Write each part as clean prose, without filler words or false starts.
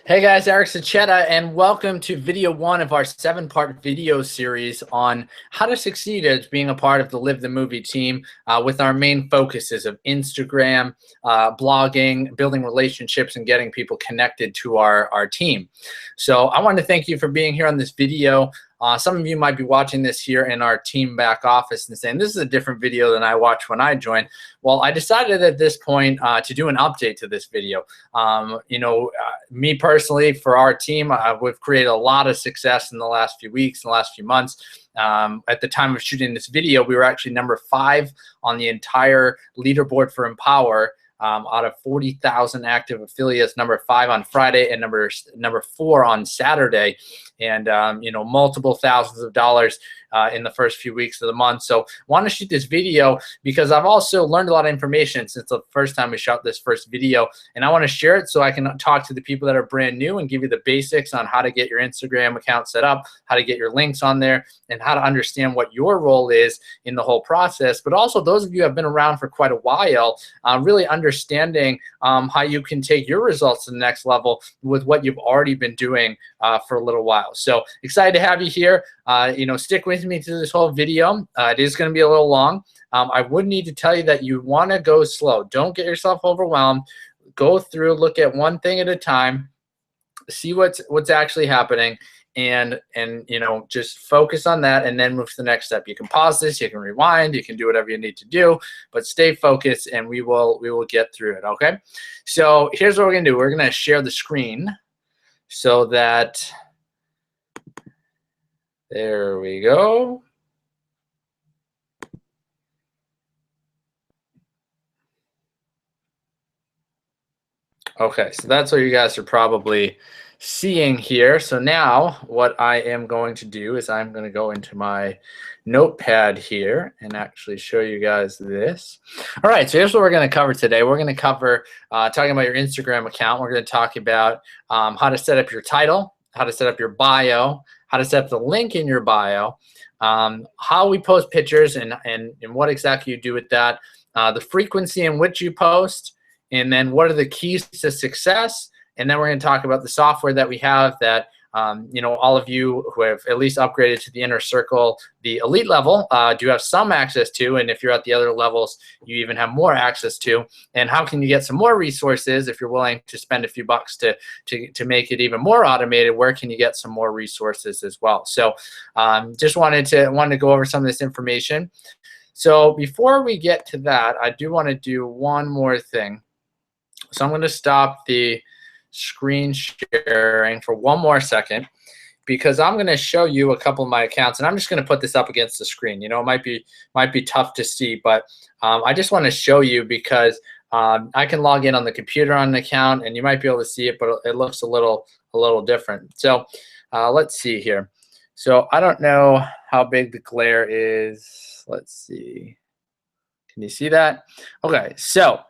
Hey guys, Eric Sachetta, and welcome to video one of our 7-part video series on how to succeed as being a part of the Live the Movie team with our main focuses of Instagram, blogging, building relationships, and getting people connected to our team. So I want to thank you for being here on this video. Some of you might be watching this here in our team back office and saying, this is a different video than I watched when I joined. Well, I decided at this point to do an update to this video. Me personally, for our team, we've created a lot of success in the last few weeks, in the last few months. At the time of shooting this video, we were actually number 5 on the entire leaderboard for Empower. Out of 40,000 active affiliates, number 5 on Friday and number 4 on Saturday, and multiple thousands of dollars in the first few weeks of the month. So want to shoot this video because I've also learned a lot of information since the first time we shot this first video, and I want to share it so I can talk to the people that are brand new and give you the basics on how to get your Instagram account set up, how to get your links on there, and how to understand what your role is in the whole process. But also those of you who have been around for quite a while, really understanding how you can take your results to the next level with what you've already been doing for a little while. So excited to have you here. Stick with me through this whole video. It is going to be a little long. I would need to tell you that you want to go slow. Don't get yourself overwhelmed. Go through, look at one thing at a time, see what's actually happening, and just focus on that and then move to the next step. You can pause this, you can rewind, you can do whatever you need to do, but stay focused and we will get through it. Okay, so here's what we're gonna do. We're gonna share the screen so that there we go. Okay, so that's what you guys are probably seeing here. So now what I am going to do is I'm going to go into my notepad here and actually show you guys this. All right, so here's what we're going to cover today. We're going to cover talking about your Instagram account. We're going to talk about how to set up your title, how to set up your bio, how to set up the link in your bio, how we post pictures and what exactly you do with that, the frequency in which you post, and then what are the keys to success. And then we're going to talk about the software that we have that, all of you who have at least upgraded to the inner circle, the elite level, do have some access to. And if you're at the other levels, you even have more access to. And how can you get some more resources if you're willing to spend a few bucks to make it even more automated? Where can you get some more resources as well? So just wanted to go over some of this information. So before we get to that, I do want to do one more thing. So I'm going to stop the screen sharing for one more second because I'm going to show you a couple of my accounts, and I'm just going to put this up against the screen. It might be tough to see, but I just want to show you because I can log in on the computer on an account, and you might be able to see it, but it looks a little different. So let's see here. So I don't know how big the glare is. Let's see. Can you see that? Okay, so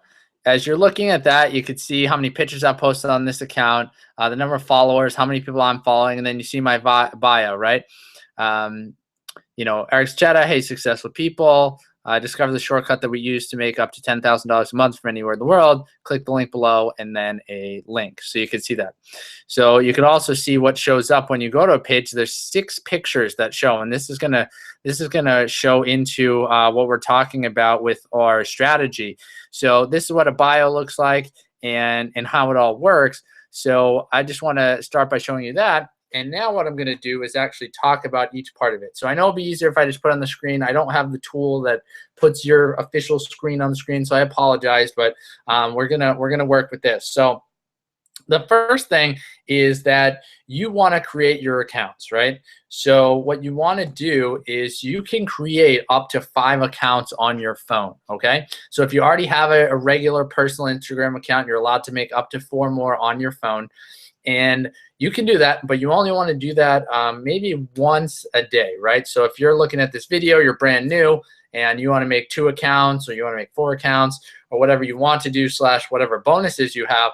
as you're looking at that, you can see how many pictures I posted on this account, the number of followers, how many people I'm following, and then you see my bio, right? Eric Sachetta, hey, successful people. Discover the shortcut that we use to make up to $10,000 a month from anywhere in the world. Click the link below and then a link so you can see that. So you can also see what shows up when you go to a page. There's 6 pictures that show, and this is gonna show into what we're talking about with our strategy. So this is what a bio looks like and how it all works. So I just want to start by showing you that. And now what I'm going to do is actually talk about each part of it. So I know it'll be easier if I just put it on the screen. I don't have the tool that puts your official screen on the screen, so I apologize, but we're gonna work with this. So the first thing is that you want to create your accounts, right? So what you want to do is you can create up to 5 accounts on your phone, okay? So if you already have a regular personal Instagram account, you're allowed to make up to 4 more on your phone. And you can do that, but you only want to do that maybe once a day, right? So if you're looking at this video, you're brand new, and you want to make 2 accounts, or you want to make 4 accounts, or whatever you want to do / whatever bonuses you have,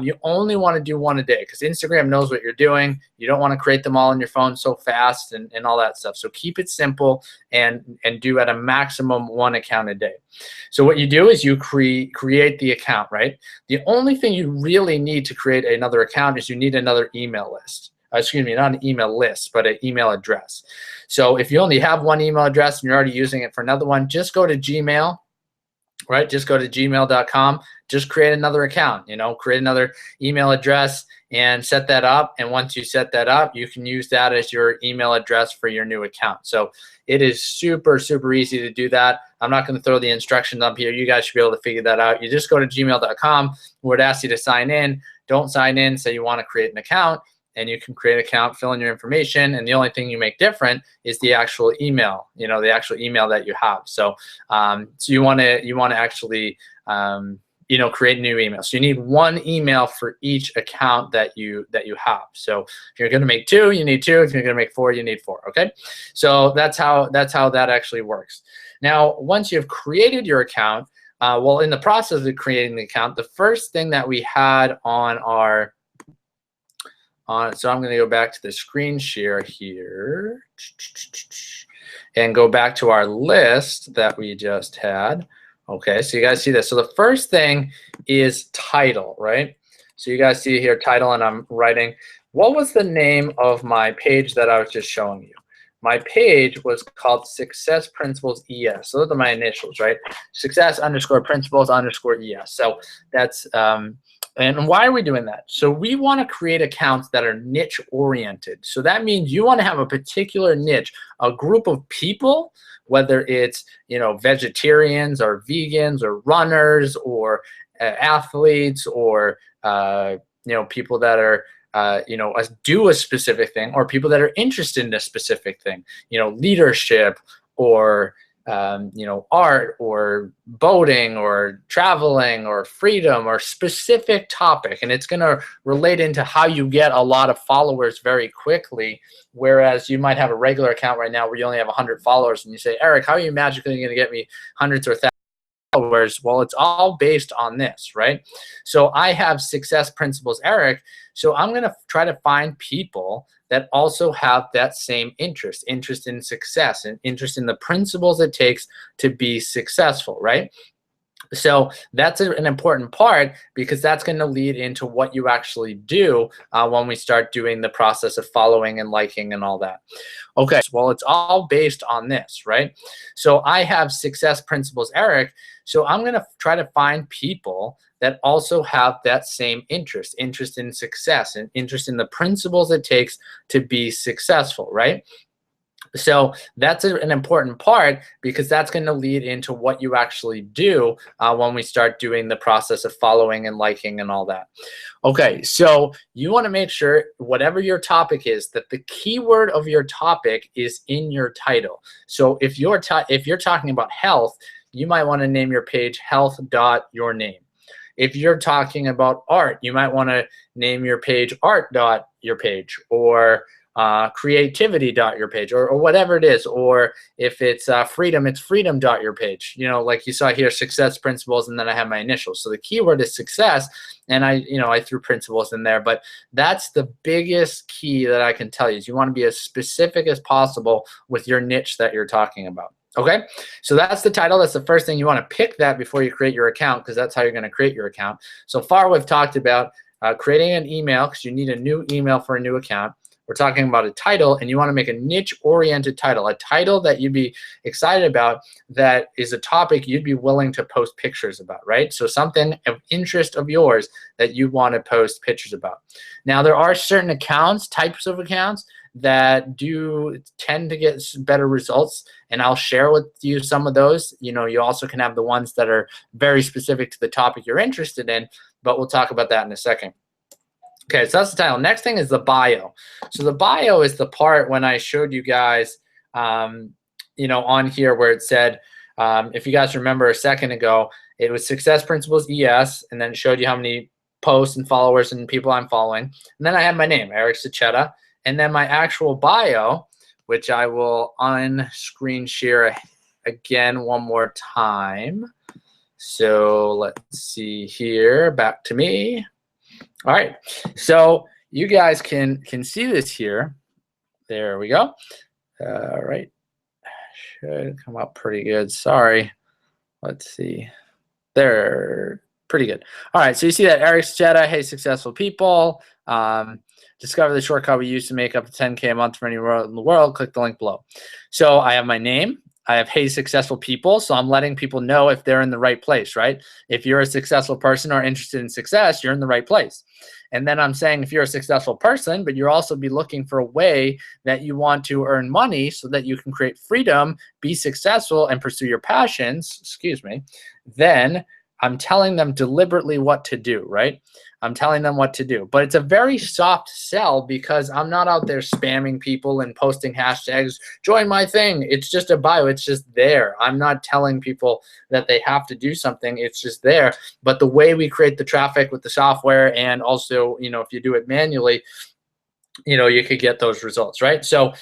you only want to do one a day because Instagram knows what you're doing. You don't want to create them all on your phone so fast and all that stuff. So keep it simple and do at a maximum 1 account a day. So what you do is you create the account, right? The only thing you really need to create another account is you need another email list. Excuse me, not an email list, but an email address. So if you only have one email address and you're already using it for another one, just go to Gmail, right? Just go to gmail.com, just create another account, create another email address and set that up. And once you set that up, you can use that as your email address for your new account. So it is super, super easy to do that. I'm not going to throw the instructions up here. You guys should be able to figure that out. You just go to gmail.com where it asks you to sign in. Don't sign in, say you want to create an account. And you can create an account, fill in your information, and the only thing you make different is the actual email, the actual email that you have. So, so you want to actually, create new emails. So you need one email for each account that you have. So if you're going to make 2, you need 2. If you're going to make 4, you need 4. Okay, so that's how that actually works. Now, once you've created your account, well, in the process of creating the account, the first thing that we had on our so I'm going to go back to the screen share here and go back to our list that we just had. Okay, so you guys see this. So the first thing is title, right? So you guys see here title, and I'm writing, what was the name of my page that I was just showing you? My page was called Success Principles ES. So those are my initials, right? Success_Principles_ES. So that's and why are we doing that? So we want to create accounts that are niche oriented. So that means you want to have a particular niche, a group of people, whether it's vegetarians or vegans or runners or athletes or people that are do a specific thing, or people that are interested in a specific thing, leadership or art or boating or traveling or freedom or specific topic. And it's going to relate into how you get a lot of followers very quickly. Whereas you might have a regular account right now where you only have 100 followers and you say, Eric, how are you magically going to get me hundreds or thousands of followers? Well, it's all based on this, right? So I have Success Principles Eric. So I'm going to try to find people that also have that same interest in success and interest in the principles it takes to be successful, right? So that's an important part because that's going to lead into what you actually do when we start doing the process of following and liking and all that. Okay, well, it's all based on this, right? So I have Success Principles Eric. So I'm going to try to find people that also have that same interest in success and interest in the principles it takes to be successful, right? So that's an important part because that's going to lead into what you actually do when we start doing the process of following and liking and all that. Okay, so you want to make sure whatever your topic is, that the keyword of your topic is in your title. So if you're talking about health, you might want to name your page health.yourname. If you're talking about art, you might want to name your page art.yourpage or creativity.yourpage or whatever it is. Or if it's freedom, it's freedom.yourpage. Like you saw here, Success Principles, and then I have my initials. So the keyword is success, and I threw principles in there. But that's the biggest key that I can tell you is you want to be as specific as possible with your niche that you're talking about. Okay, so that's the title. That's the first thing. You want to pick that before you create your account because that's how you're going to create your account. So far, we've talked about creating an email because you need a new email for a new account. We're talking about a title, and you want to make a niche-oriented title, a title that you'd be excited about that is a topic you'd be willing to post pictures about, right? So something of interest of yours that you want to post pictures about. Now, there are certain accounts, types of accounts, that do tend to get better results, and I'll share with you some of those. You also can have the ones that are very specific to the topic you're interested in, but we'll talk about that in a second. Okay, so that's the title. Next thing is the bio. So the bio is the part when I showed you guys, on here where it said, if you guys remember a second ago, it was Success Principles ES, and then it showed you how many posts and followers and people I'm following. And then I had my name, Eric Sachetta, and then my actual bio, which I will on-screen share again one more time. So let's see here, back to me. All right, so you guys can see this here. There we go. All right, should come up pretty good. Sorry. Let's see. There, pretty good. All right, so you see that Eric Jetta, hey, successful people. Discover the shortcut we use to make up to 10K a month for anywhere in the world. Click the link below. So I have my name. I have hey, successful people. So I'm letting people know if they're in the right place, right? If you're a successful person or interested in success, you're in the right place. And then I'm saying if you're a successful person, but you're also be looking for a way that you want to earn money so that you can create freedom, be successful, and pursue your passions, excuse me, then I'm telling them deliberately what to do, right? I'm telling them what to do. But it's a very soft sell because I'm not out there spamming people and posting hashtags, join my thing. It's just a bio. It's just there. I'm not telling people that they have to do something. It's just there. But the way we create the traffic with the software, and also, you know, if you do it manually, you know, you could get those results, right? So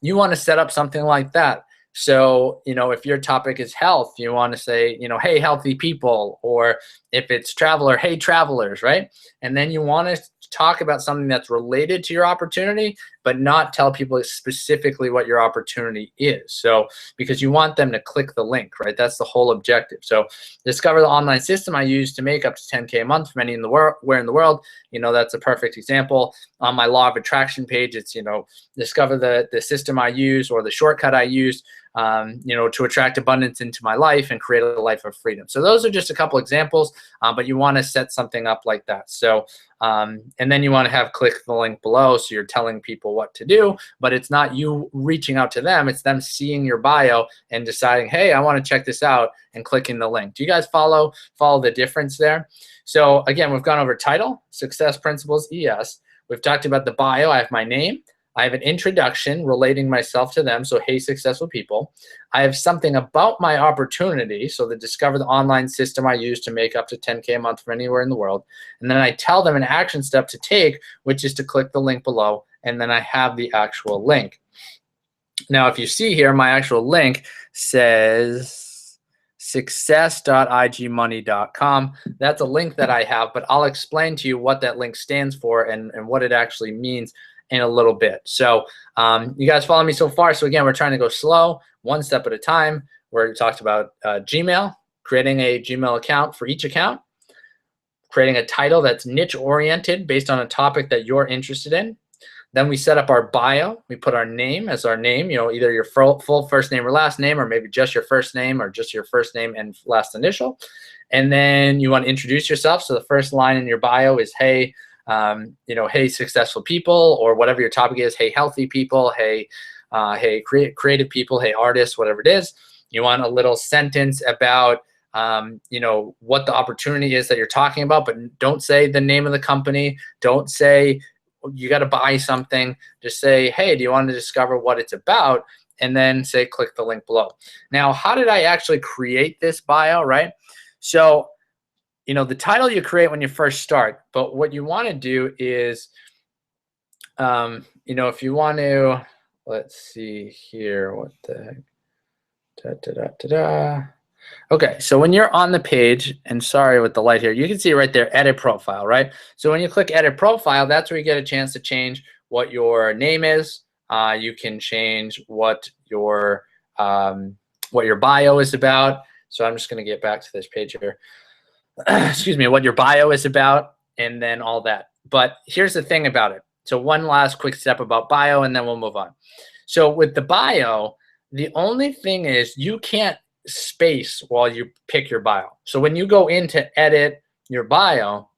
you want to set up something like that. So, you know, if your topic is health, you want to say, you know, hey, healthy people, or if it's traveler, hey, travelers, right? And then you want to talk about something that's related to your opportunity, but not tell people specifically what your opportunity is. So, because you want them to click the link, right? That's the whole objective. So, discover the online system I use to make up to 10K a month from any in the world, where in the world, you know, that's a perfect example. On my law of attraction page, it's, you know, discover the system I use or the shortcut I use, you know, to attract abundance into my life and create a life of freedom. So those are just a couple examples, but you want to set something up like that. So, and then you want to have click the link below. So you're telling people what to do, but it's not you reaching out to them. It's them seeing your bio and deciding, hey, I want to check this out, and clicking the link. Do you guys follow the difference there? So again, we've gone over title, success principles, ES. We've talked about the bio. I have my name. I have an introduction relating myself to them. So, hey, successful people. I have something about my opportunity. So, the discover the online system I use to make up to 10K a month from anywhere in the world. And then I tell them an action step to take, which is to click the link below. And then I have the actual link. Now, if you see here, my actual link says success.igmoney.com. That's a link that I have, but I'll explain to you what that link stands for and what it actually means in a little bit. So you guys follow me so far? So again, we're trying to go slow, one step at a time. We talked about Gmail, creating a Gmail account for each account, creating a title that's niche oriented based on a topic that you're interested in. Then we set up our bio. We put our name as our name, you know, either your full first name or last name, or maybe just your first name or just your first name and last initial. And then you want to introduce yourself. So the first line in your bio is, hey, you know, hey, successful people, or whatever your topic is. Hey, healthy people. Hey, hey, creative people. Hey, artists, whatever it is. You want a little sentence about, you know, what the opportunity is that you're talking about, but don't say the name of the company. Don't say you got to buy something. Just say, hey, do you want to discover what it's about? And then say, click the link below. Now, how did I actually create this bio, right? So, you know, the title you create when you first start, but what you want to do is, you know, if you want to, let's see here, what the heck, Okay, so when you're on the page, and sorry with the light here, you can see right there, edit profile, right? So when you click edit profile, that's where you get a chance to change what your name is. You can change what your bio is about. So I'm just going to get back to this page here. Excuse me, what your bio is about, and then all that. But here's the thing about it. So one last quick step about bio, and then we'll move on. So with the bio, the only thing is you can't space while you pick your bio. So when you go in to edit your bio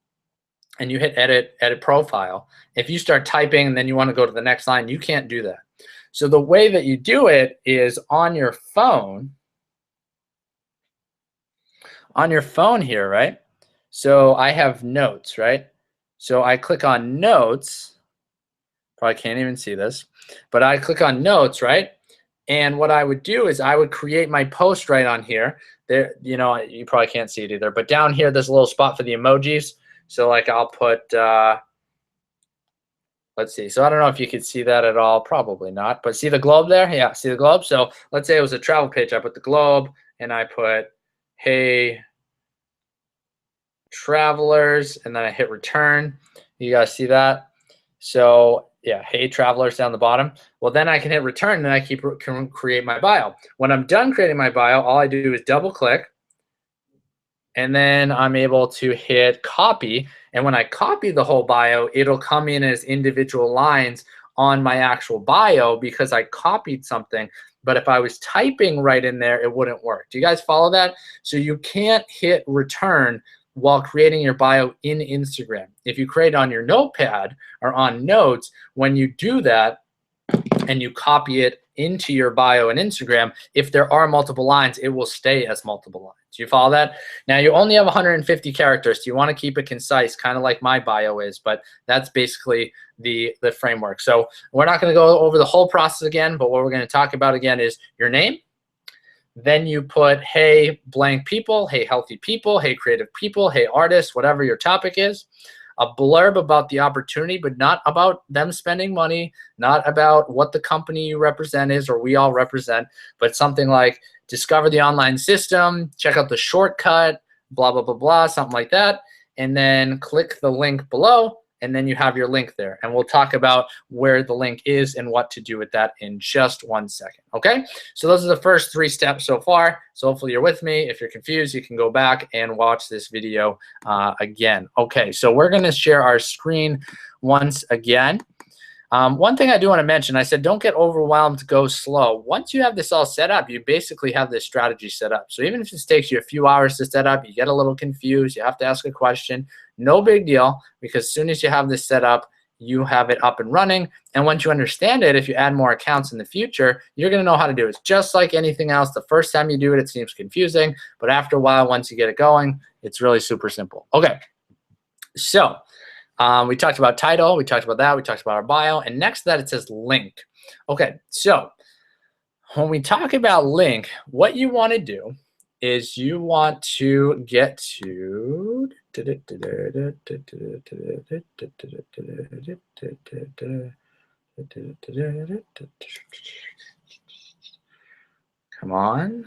and you hit edit profile, if you start typing and then you want to go to the next line, you can't do that. So the way that you do it is on your phone. On your phone here, right? So I have notes, right? So I click on notes. Probably can't even see this, but I click on notes, right? And what I would do is I would create my post right on here. There, you know, you probably can't see it either, but down here there's a little spot for the emojis. So like I'll put, let's see. So I don't know if you could see that at all. Probably not. But see the globe there? Yeah, see the globe? So let's say it was a travel page. I put the globe and I put, hey, travelers, and then I hit return. You guys see that? So yeah, hey travelers down the bottom. Well, then I can hit return and I can create my bio. When I'm done creating my bio, all I do is double click, and then I'm able to hit copy. And when I copy the whole bio, it'll come in as individual lines on my actual bio because I copied something. But if I was typing right in there, it wouldn't work. Do you guys follow that? So you can't hit return while creating your bio in Instagram. If you create on your notepad or on notes, when you do that and you copy it into your bio in Instagram, if there are multiple lines, it will stay as multiple lines. Do you follow that? Now you only have 150 characters. So you want to keep it concise, kind of like my bio is, but that's basically the framework. So we're not going to go over the whole process again, but what we're going to talk about again is your name. Then you put, hey, blank people, hey, healthy people, hey, creative people, hey, artists, whatever your topic is. A blurb about the opportunity, but not about them spending money, not about what the company you represent is or we all represent, but something like discover the online system, check out the shortcut, blah, blah, blah, blah, something like that. And then click the link below, and then you have your link there. And we'll talk about where the link is and what to do with that in just 1 second, okay? So those are the first 3 steps so far. So hopefully you're with me. If you're confused, you can go back and watch this video again. Okay, so we're gonna share our screen once again. One thing I do want to mention, I said don't get overwhelmed, go slow. Once you have this all set up, you basically have this strategy set up. So even if this takes you a few hours to set up, you get a little confused, you have to ask a question, no big deal, because as soon as you have this set up, you have it up and running. And once you understand it, if you add more accounts in the future, you're going to know how to do it. It's just like anything else. The first time you do it, it seems confusing, but after a while, once you get it going, it's really super simple. Okay, so we talked about title, we talked about that, we talked about our bio, and next to that it says link. Okay, so when we talk about link, what you want to do is you want to get to come on.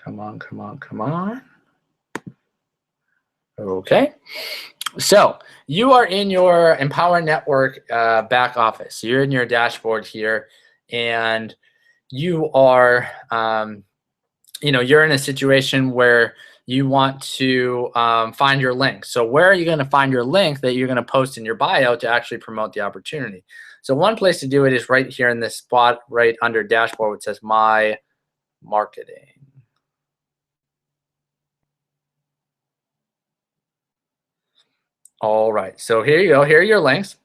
Come on, come on, come on. Okay. So you are in your Empower Network back office. You're in your dashboard here, and you are, you're in a situation where you want to find your link. So where are you going to find your link that you're going to post in your bio to actually promote the opportunity? So one place to do it is right here in this spot, right under dashboard, which says My Marketing. All right, so here you go. Here are your links.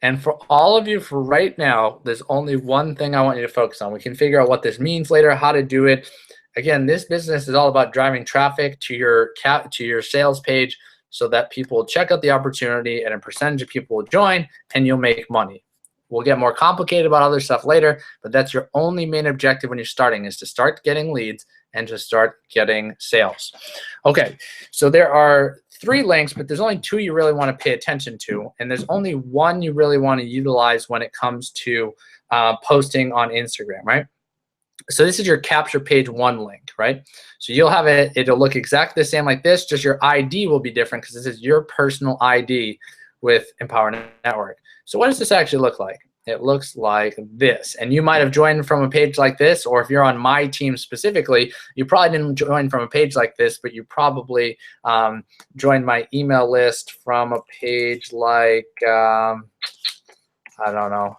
And for all of you, for right now, there's only one thing I want you to focus on. We can figure out what this means later, how to do it. Again, this business is all about driving traffic to your sales page so that people will check out the opportunity and a percentage of people will join and you'll make money. We'll get more complicated about other stuff later, but that's your only main objective when you're starting, is to start getting leads and to start getting sales. Okay, so there are 3 links, but there's only 2 you really want to pay attention to, and there's only 1 you really want to utilize when it comes to posting on Instagram, right? So this is your capture page 1 link, right? So you'll have it, it'll look exactly the same like this, just your ID will be different because this is your personal ID with Empower Network. So what does this actually look like? It looks like this. And you might have joined from a page like this, or if you're on my team specifically, you probably didn't join from a page like this, but you probably joined my email list from a page like, I don't know.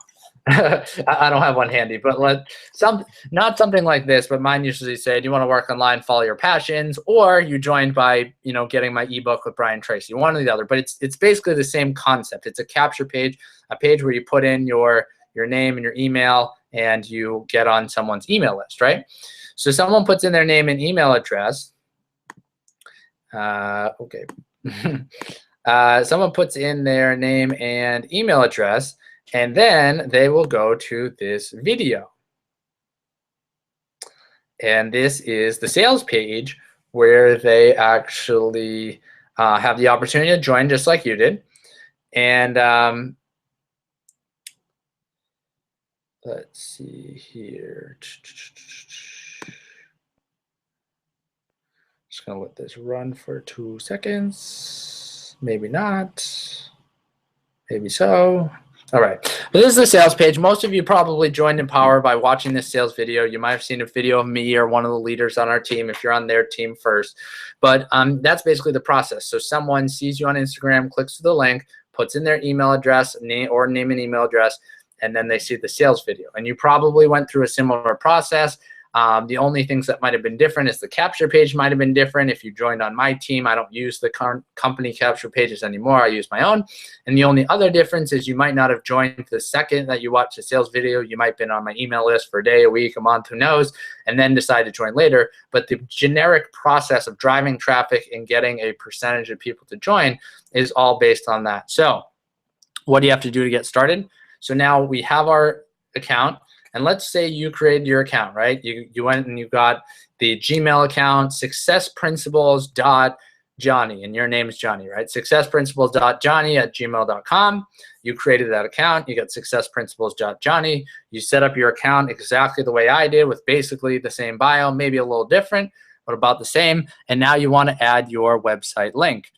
I don't have one handy, but not something like this, but mine usually say, do you want to work online, follow your passions, or you joined by, getting my ebook with Brian Tracy, one or the other. But it's basically the same concept. It's a capture page, a page where you put in your name and your email and you get on someone's email list, right? So someone puts in their name and email address. Okay. Someone puts in their name and email address, and then they will go to this video. And this is the sales page where they actually have the opportunity to join just like you did. And let's see here. Just gonna let this run for 2 seconds. Maybe not. Maybe so. All right, this is the sales page. Most of you probably joined Empower by watching this sales video. You might have seen a video of me or one of the leaders on our team if you're on their team first. But that's basically the process. So someone sees you on Instagram, clicks the link, puts in their email address or name and email address, and then they see the sales video. And you probably went through a similar process. The only things that might have been different is the capture page might have been different. If you joined on my team, I don't use the company capture pages anymore. I use my own. And the only other difference is you might not have joined the second that you watched the sales video. You might have been on my email list for a day, a week, a month, who knows, and then decide to join later. But the generic process of driving traffic and getting a percentage of people to join is all based on that. So what do you have to do to get started? So now we have our account. And let's say you created your account, right? You went and you got the Gmail account, successprinciples.johnny, and your name is Johnny, right? successprinciples.johnny@gmail.com. You created that account. You got successprinciples.johnny. You set up your account exactly the way I did with basically the same bio, maybe a little different, but about the same. And now you want to add your website link.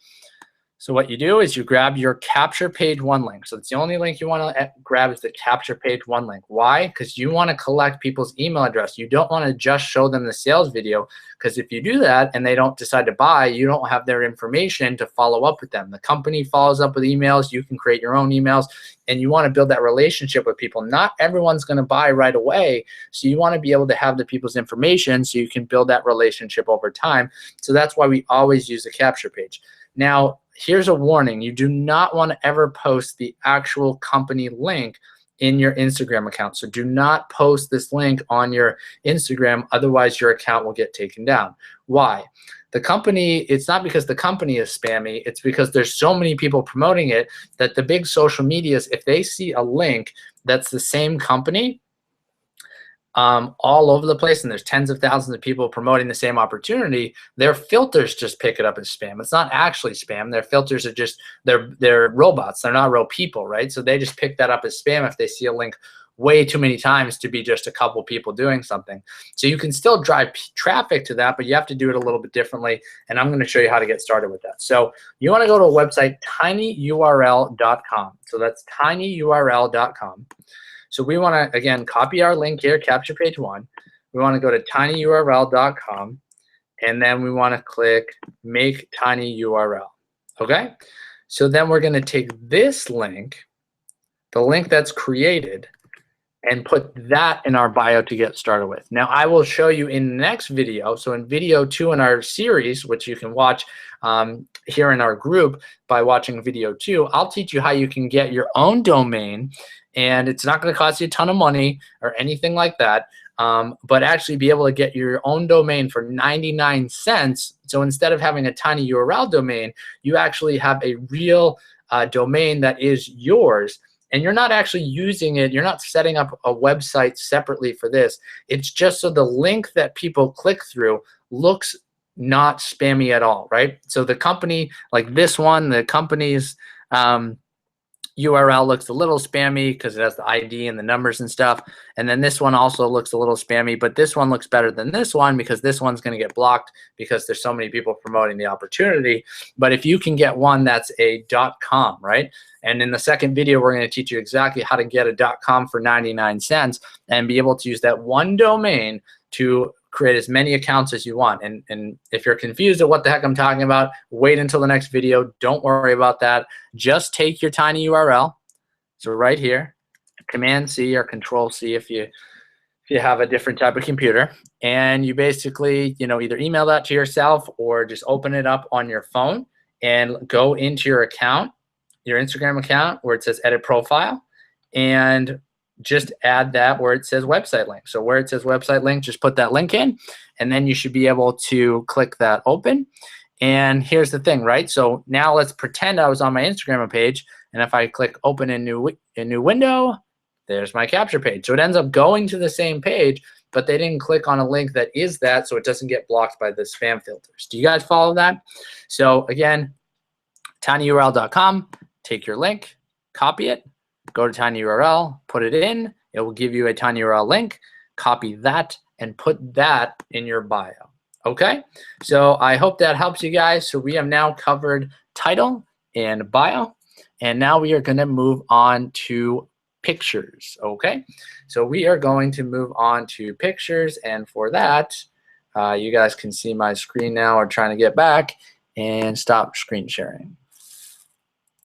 So what you do is you grab your capture page 1 link. So it's the only link you want to grab is the capture page 1 link. Why? Because you want to collect people's email address. You don't want to just show them the sales video, because if you do that and they don't decide to buy, you don't have their information to follow up with them. The company follows up with emails. You can create your own emails, and you want to build that relationship with people. Not everyone's going to buy right away, so you want to be able to have the people's information so you can build that relationship over time. So that's why we always use the capture page. Now, here's a warning. You do not want to ever post the actual company link in your Instagram account. So do not post this link on your Instagram, otherwise your account will get taken down. Why? The company, it's not because the company is spammy, it's because there's so many people promoting it that the big social medias, if they see a link that's the same company, all over the place, and there's tens of thousands of people promoting the same opportunity, their filters just pick it up as spam. It's not actually spam. Their filters are just, they're robots. They're not real people, right? So they just pick that up as spam if they see a link way too many times to be just a couple people doing something. So you can still drive traffic to that, but you have to do it a little bit differently, and I'm going to show you how to get started with that. So you want to go to a website, tinyurl.com. So that's tinyurl.com. So we want to, again, copy our link here, capture page 1. We want to go to tinyurl.com, and then we want to click make tiny URL. Okay? So then we're going to take this link, the link that's created, and put that in our bio to get started with. Now, I will show you in the next video, so in video 2 in our series, which you can watch here in our group by watching video 2, I'll teach you how you can get your own domain, and it's not going to cost you a ton of money or anything like that, but actually be able to get your own domain for 99 cents. So instead of having a tiny URL domain, you actually have a real domain that is yours. And you're not actually using it. You're not setting up a website separately for this. It's just so the link that people click through looks not spammy at all, right? So the company, like this one, the company's URL looks a little spammy because it has the ID and the numbers and stuff. And then this one also looks a little spammy, but this one looks better than this one because this one's going to get blocked because there's so many people promoting the opportunity. But if you can get one that's a .com, right? And in the second video, we're going to teach you exactly how to get a .com for 99 cents and be able to use that one domain to create as many accounts as you want. And if you're confused at what the heck I'm talking about, wait until the next video. Don't worry about that. Just take your tiny URL. So right here, Command-C or Control-C if you have a different type of computer. And you basically, either email that to yourself or just open it up on your phone and go into your account, your Instagram account, where it says Edit Profile, and just add that where it says website link. So where it says website link, just put that link in, and then you should be able to click that open. And here's the thing, right? So now let's pretend I was on my Instagram page, and if I click open a new window, there's my capture page. So it ends up going to the same page, but they didn't click on a link that is that, so it doesn't get blocked by the spam filters. Do you guys follow that? So again, tinyurl.com, take your link, copy it, go to tinyurl, put it in. It will give you a tinyurl link. Copy that and put that in your bio. Okay, so I hope that helps you guys. So we have now covered title and bio, and now we are going to move on to pictures. Okay, so we are going to move on to pictures, and for that, you guys can see my screen now. We're trying to get back and stop screen sharing.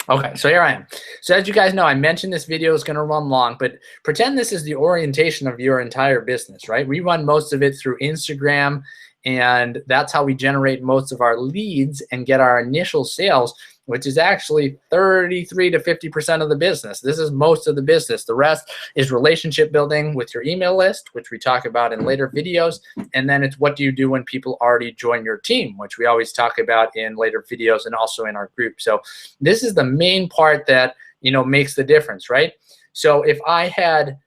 Okay, so here I am. So as you guys know, I mentioned this video is going to run long, but pretend this is the orientation of your entire business, right? We run most of it through Instagram, and that's how we generate most of our leads and get our initial sales, which is actually 33 to 50% of the business. This is most of the business. The rest is relationship building with your email list, which we talk about in later videos. And then it's what do you do when people already join your team, which we always talk about in later videos and also in our group. So this is the main part that, you know, makes the difference, right? So if I had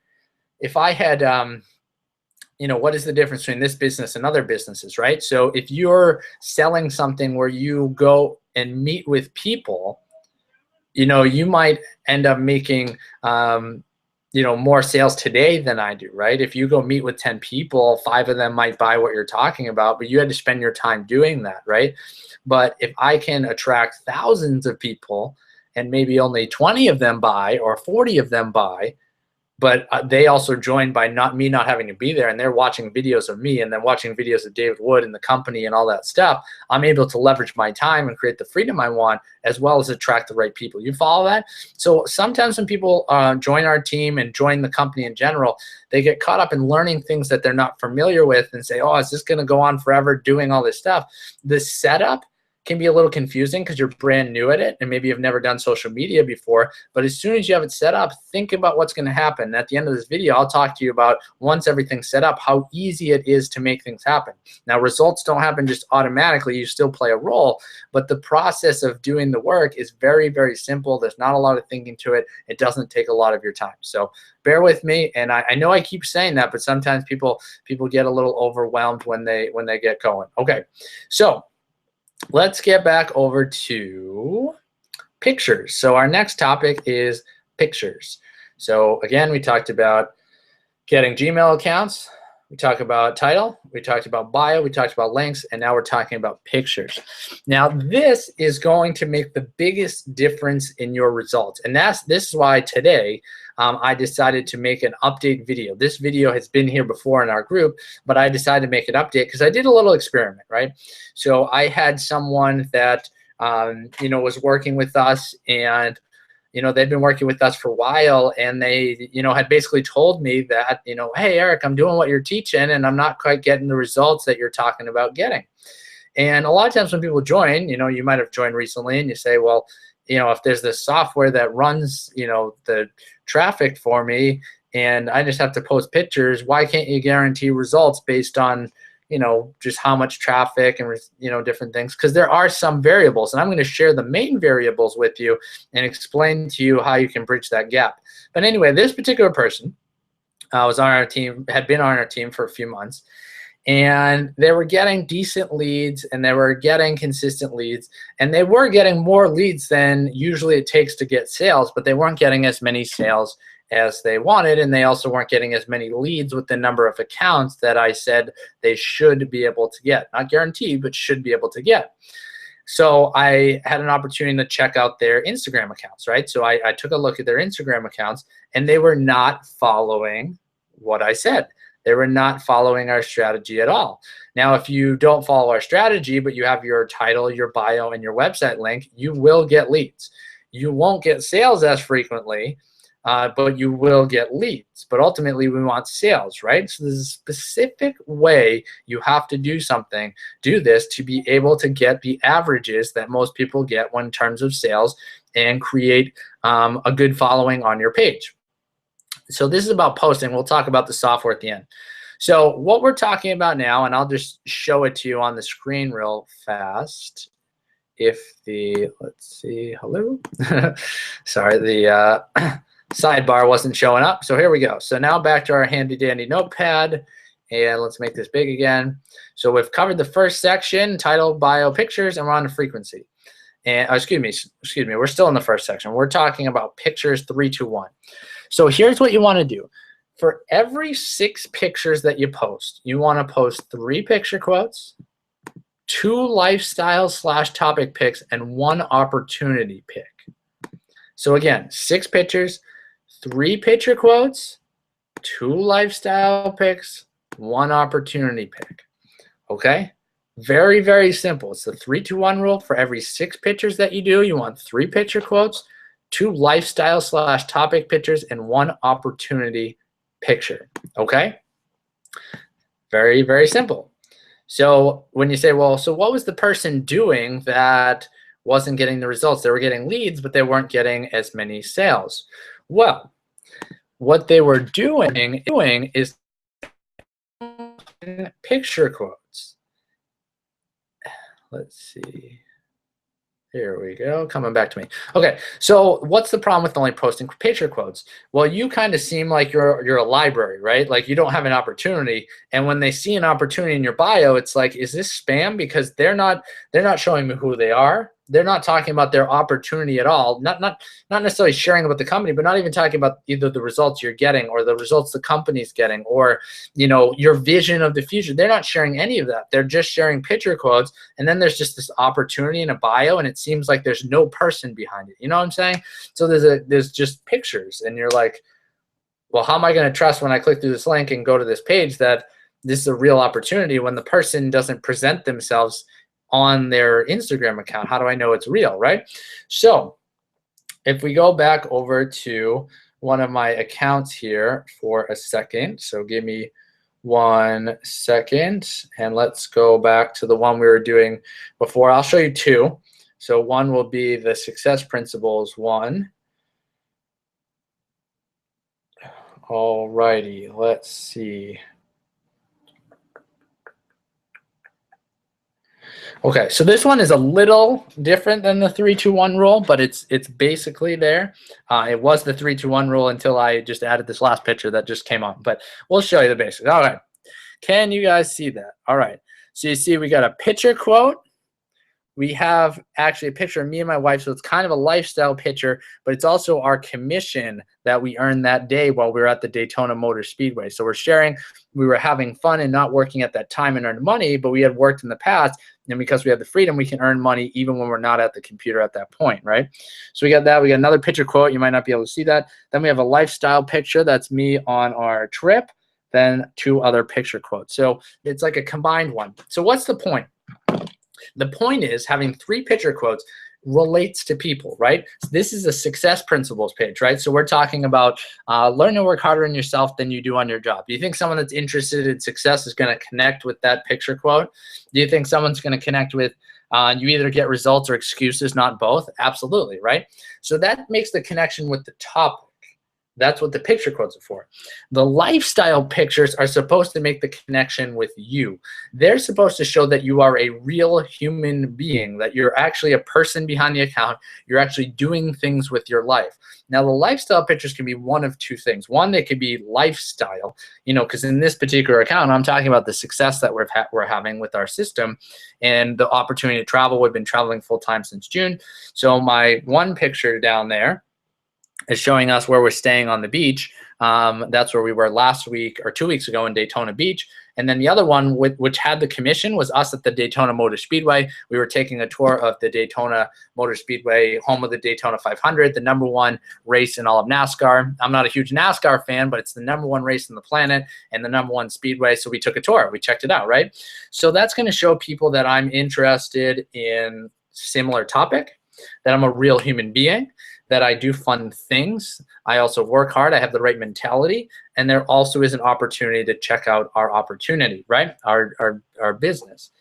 you know, what is the difference between this business and other businesses, right? So if you're selling something where you go and meet with people, you know, you might end up making, you know, more sales today than I do, right? If you go meet with 10 people, 5 of them might buy what you're talking about, but you had to spend your time doing that, right? But if I can attract thousands of people and maybe only 20 of them buy or 40 of them buy, but they also joined by me not having to be there, and they're watching videos of me and then watching videos of David Wood and the company and all that stuff, I'm able to leverage my time and create the freedom I want, as well as attract the right people. You follow that? So sometimes when people join our team and join the company in general, they get caught up in learning things that they're not familiar with and say, oh, is this going to go on forever doing all this stuff? The setup can be a little confusing because you're brand new at it and maybe you've never done social media before. But as soon as you have it set up, think about what's going to happen. At the end of this video, I'll talk to you about, once everything's set up, how easy it is to make things happen. Now, results don't happen just automatically. You still play a role, but the process of doing the work is very, very simple. There's not a lot of thinking to it. It doesn't take a lot of your time. So bear with me. And I know I keep saying that, but sometimes people get a little overwhelmed when they get going. Okay, so let's get back over to pictures. So our next topic is pictures. So again, we talked about getting Gmail accounts. We talked about title. We talked about bio. We talked about links. And now we're talking about pictures. Now, this is going to make the biggest difference in your results. And this is why today I decided to make an update video. This video has been here before in our group, but I decided to make an update because I did a little experiment, right? So I had someone that you know, was working with us, and you know, they'd been working with us for a while, and they, you know, had basically told me that, you know, hey, Eric, I'm doing what you're teaching, and I'm not quite getting the results that you're talking about getting. And a lot of times when people join, you know, you might have joined recently, and you say, well, you know, if there's this software that runs, you know, the traffic for me, and I just have to post pictures, why can't you guarantee results based on, you know, just how much traffic and, you know, different things? Because there are some variables, and I'm going to share the main variables with you and explain to you how you can bridge that gap. But anyway, this particular person was on our team, had been on our team for a few months, and they were getting decent leads, and they were getting consistent leads, and they were getting more leads than usually it takes to get sales, but they weren't getting as many sales as they wanted, and they also weren't getting as many leads with the number of accounts that I said they should be able to get. Not guaranteed, but should be able to get. So I had an opportunity to check out their Instagram accounts, right? So I took a look at their Instagram accounts, and they were not following what I said. They were not following our strategy at all. Now, if you don't follow our strategy, but you have your title, your bio, and your website link, you will get leads. You won't get sales as frequently, but you will get leads. But ultimately, we want sales, right? So there's a specific way you have to do this to be able to get the averages that most people get in terms of sales and create a good following on your page. So this is about posting. We'll talk about the software at the end. So what we're talking about now, and I'll just show it to you on the screen real fast. If the, let's see, hello. Sorry, the sidebar wasn't showing up. So here we go. So now back to our handy dandy notepad, and let's make this big again. So we've covered the first section, title, bio, pictures, and we're on to frequency. And excuse me, we're still in the first section. We're talking about pictures 3, 2, 1. So here's what you want to do. For every 6 pictures that you post, you want to post 3 picture quotes, 2 lifestyle / topic picks, and 1 opportunity pick. So again, 6 pictures, 3 picture quotes, 2 lifestyle picks, 1 opportunity pick. Okay? Very, very simple. It's the 3-2-1 rule. For every 6 pictures that you do, you want 3 picture quotes, 2 lifestyle / topic pictures, and 1 opportunity picture. Okay? Very, very simple. So when you say, well, so what was the person doing that wasn't getting the results? They were getting leads, but they weren't getting as many sales. Well, what they were doing is picture quotes. Let's see. Here we go, coming back to me. Okay, so what's the problem with only posting picture quotes? Well, you kind of seem like you're a library, right? Like you don't have an opportunity, and when they see an opportunity in your bio, it's like, is this spam? Because they're not showing me who they are. They're not talking about their opportunity at all. Not necessarily sharing about the company, but not even talking about either the results you're getting or the results the company's getting or your vision of the future. They're not sharing any of that. They're just sharing picture quotes, and then there's just this opportunity in a bio, and it seems like there's no person behind it. You know what I'm saying? So there's just pictures, and you're like, well, how am I going to trust when I click through this link and go to this page that this is a real opportunity when the person doesn't present themselves on their Instagram account? How do I know it's real, right? So if we go back over to one of my accounts here for a second, so give me 1 second, and let's go back to the one we were doing before. I'll show you 2. So one will be the Success Principles one. Alrighty, let's see. Okay, so this one is a little different than the 3-2-1 rule, but it's basically there. It was the 3-2-1 rule until I just added this last picture that just came on, but we'll show you the basics. All right, can you guys see that? All right, so you see we got a picture quote. We have actually a picture of me and my wife, so it's kind of a lifestyle picture, but it's also our commission that we earned that day while we were at the Daytona Motor Speedway. So we're sharing, we were having fun and not working at that time and earned money, but we had worked in the past, and because we have the freedom, we can earn money even when we're not at the computer at that point, right? So we got that. We got another picture quote. You might not be able to see that. Then we have a lifestyle picture. That's me on our trip. Then 2 other picture quotes. So it's like a combined one. So what's the point? The point is having 3 picture quotes relates to people, right? So this is a Success Principles page, right? So we're talking about learn to work harder on yourself than you do on your job. Do you think someone that's interested in success is going to connect with that picture quote? Do you think someone's going to connect with you either get results or excuses, not both? Absolutely, right? So that makes the connection with the topic. That's what the picture quotes are for. The lifestyle pictures are supposed to make the connection with you. They're supposed to show that you are a real human being, that you're actually a person behind the account. You're actually doing things with your life. Now, the lifestyle pictures can be one of 2 things. One, they could be lifestyle, because in this particular account, I'm talking about the success that we're having with our system and the opportunity to travel. We've been traveling full-time since June. So my one picture down there is showing us where we're staying on the beach. That's where we were last week or 2 weeks ago in Daytona Beach. And then the other one, which had the commission, was us at the Daytona Motor Speedway. We were taking a tour of the Daytona Motor Speedway, home of the Daytona 500, the #1 race in all of NASCAR. I'm not a huge NASCAR fan, but it's the #1 race on the planet and the #1 speedway. So we took a tour. We checked it out, right? So that's going to show people that I'm interested in similar topic, that I'm a real human being, that I do fun things. I also work hard. I have the right mentality. And there also is an opportunity to check out our opportunity, right? Our business.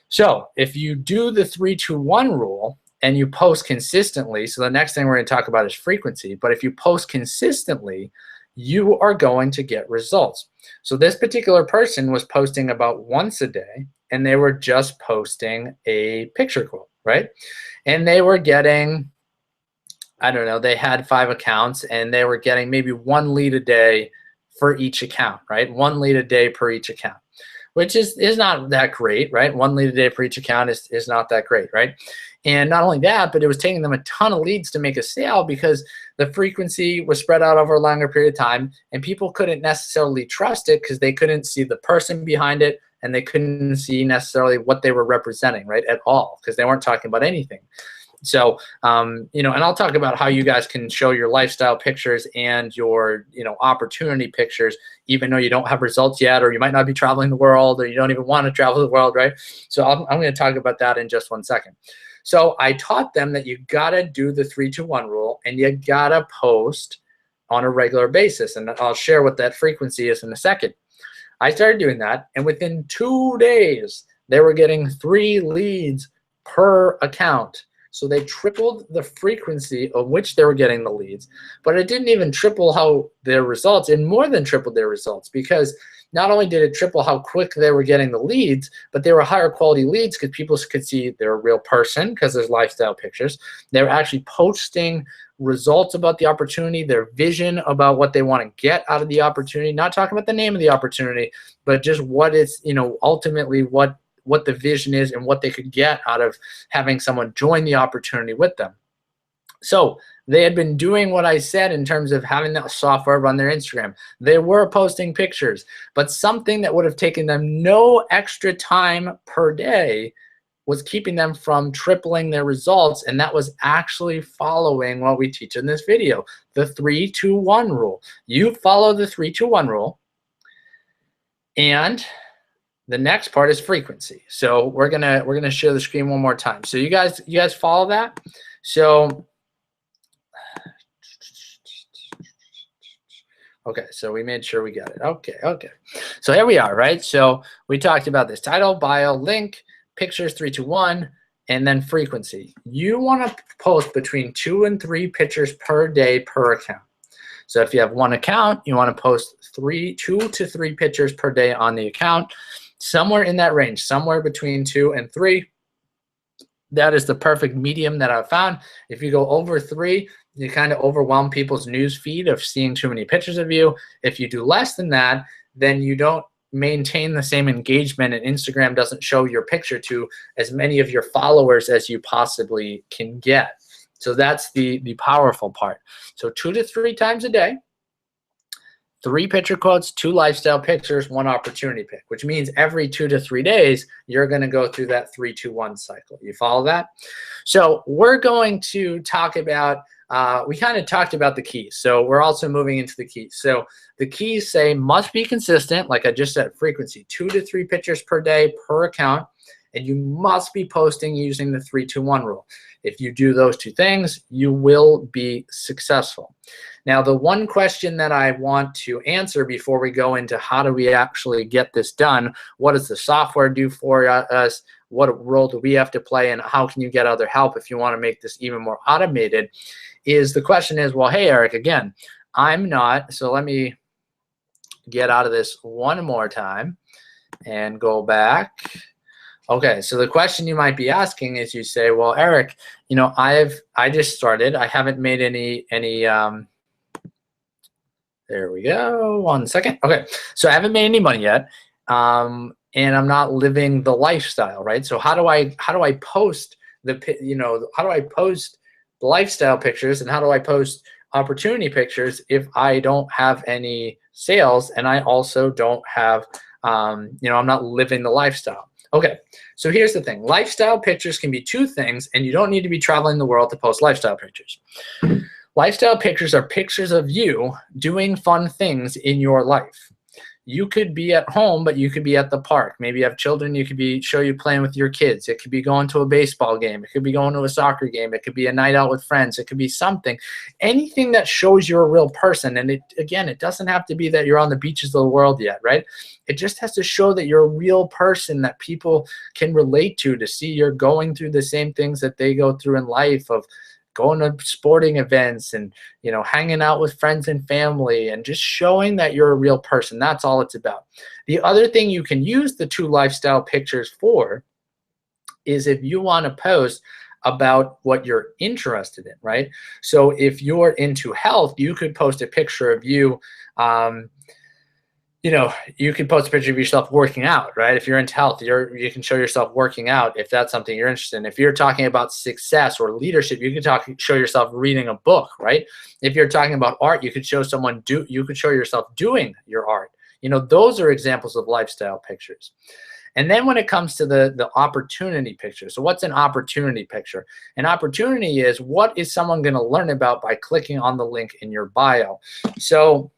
So if you do the 3-2-1 rule and you post consistently, so the next thing we're going to talk about is frequency, but if you post consistently, you are going to get results. So this particular person was posting about once a day, and they were just posting a picture quote, right? And they were getting, I don't know, they had 5 accounts, and they were getting maybe 1 lead a day for each account, right? 1 lead a day per each account, which is not that great, right? 1 lead a day per each account is not that great, right? And not only that, but it was taking them a ton of leads to make a sale because the frequency was spread out over a longer period of time, and people couldn't necessarily trust it because they couldn't see the person behind it, and they couldn't see necessarily what they were representing, right, at all, because they weren't talking about anything. So, you know, and I'll talk about how you guys can show your lifestyle pictures and your, you know, opportunity pictures, even though you don't have results yet, or you might not be traveling the world, or you don't even want to travel the world, right? So I'm going to talk about that in just 1 second. So I taught them that you got to do the 3-2-1 rule, and you got to post on a regular basis. And I'll share what that frequency is in a second. I started doing that, and within 2 days, they were getting 3 leads per account. So they tripled the frequency of which they were getting the leads, but it didn't even triple how their results, and more than tripled their results, because not only did it triple how quick they were getting the leads, but they were higher quality leads because people could see they're a real person because there's lifestyle pictures. They were actually posting results about the opportunity, their vision about what they want to get out of the opportunity, not talking about the name of the opportunity, but just what it's, you know, ultimately what the vision is and what they could get out of having someone join the opportunity with them. So they had been doing what I said in terms of having that software run their Instagram. They were posting pictures, but something that would have taken them no extra time per day was keeping them from tripling their results, and that was actually following what we teach in this video, the 3-2-1 rule. You follow the 3-2-1 rule, and the next part is frequency. So we're gonna share the screen one more time. So you guys follow that? So okay, so we made sure we got it. Okay. So here we are, right? So we talked about this: title, bio, link, pictures, 3-2-1, and then frequency. You want to post between 2 and 3 pictures per day per account. So if you have 1 account, you want to post 2 to 3 pictures per day on the account. Somewhere in that range, somewhere between 2 and 3. That is the perfect medium that I've found. If you go over 3, you kind of overwhelm people's news feed of seeing too many pictures of you. If you do less than that, then you don't maintain the same engagement, and Instagram doesn't show your picture to as many of your followers as you possibly can get. So that's the powerful part. So 2 to 3 times a day, 3 picture quotes, 2 lifestyle pictures, 1 opportunity pick, which means every 2 to 3 days, you're going to go through that 3-2-1 cycle. You follow that? So we're going to talk about, we kind of talked about the keys. So we're also moving into the keys. So the keys say must be consistent, like I just said, frequency, 2 to 3 pictures per day per account, and you must be posting using the 3-2-1 rule. If you do those 2 things, you will be successful. Now, the one question that I want to answer before we go into how do we actually get this done, what does the software do for us, what role do we have to play, and how can you get other help if you want to make this even more automated, is the question is, well, hey, Eric, again, I'm not, so let me get out of this one more time and go back. Okay, so the question you might be asking is, you say, well, Eric, you know, I just started. I haven't made any there we go. 1 second. Okay, so I haven't made any money yet, and I'm not living the lifestyle, right? So how do I post the, you know, how do I post the lifestyle pictures, and how do I post opportunity pictures if I don't have any sales, and I also don't have, you know, I'm not living the lifestyle? Okay, so here's the thing. Lifestyle pictures can be 2 things, and you don't need to be traveling the world to post lifestyle pictures. Lifestyle pictures are pictures of you doing fun things in your life. You could be at home, but you could be at the park. Maybe you have children, you could show you playing with your kids. It could be going to a baseball game. It could be going to a soccer game. It could be a night out with friends. It could be something. Anything that shows you're a real person. And again, it doesn't have to be that you're on the beaches of the world yet, right? It just has to show that you're a real person that people can relate to see you're going through the same things that they go through in life, of going to sporting events and, you know, hanging out with friends and family, and just showing that you're a real person. That's all it's about. The other thing you can use the 2 lifestyle pictures for is if you want to post about what you're interested in, right? So if you're into health, you could post a picture of you, you know, you can post a picture of yourself working out, right? If you're into health, you can show yourself working out if that's something you're interested in. If you're talking about success or leadership, you can show yourself reading a book, right? If you're talking about art, you could show yourself doing your art. You know, those are examples of lifestyle pictures. And then when it comes to the opportunity picture, so what's an opportunity picture? An opportunity is, what is someone going to learn about by clicking on the link in your bio? So,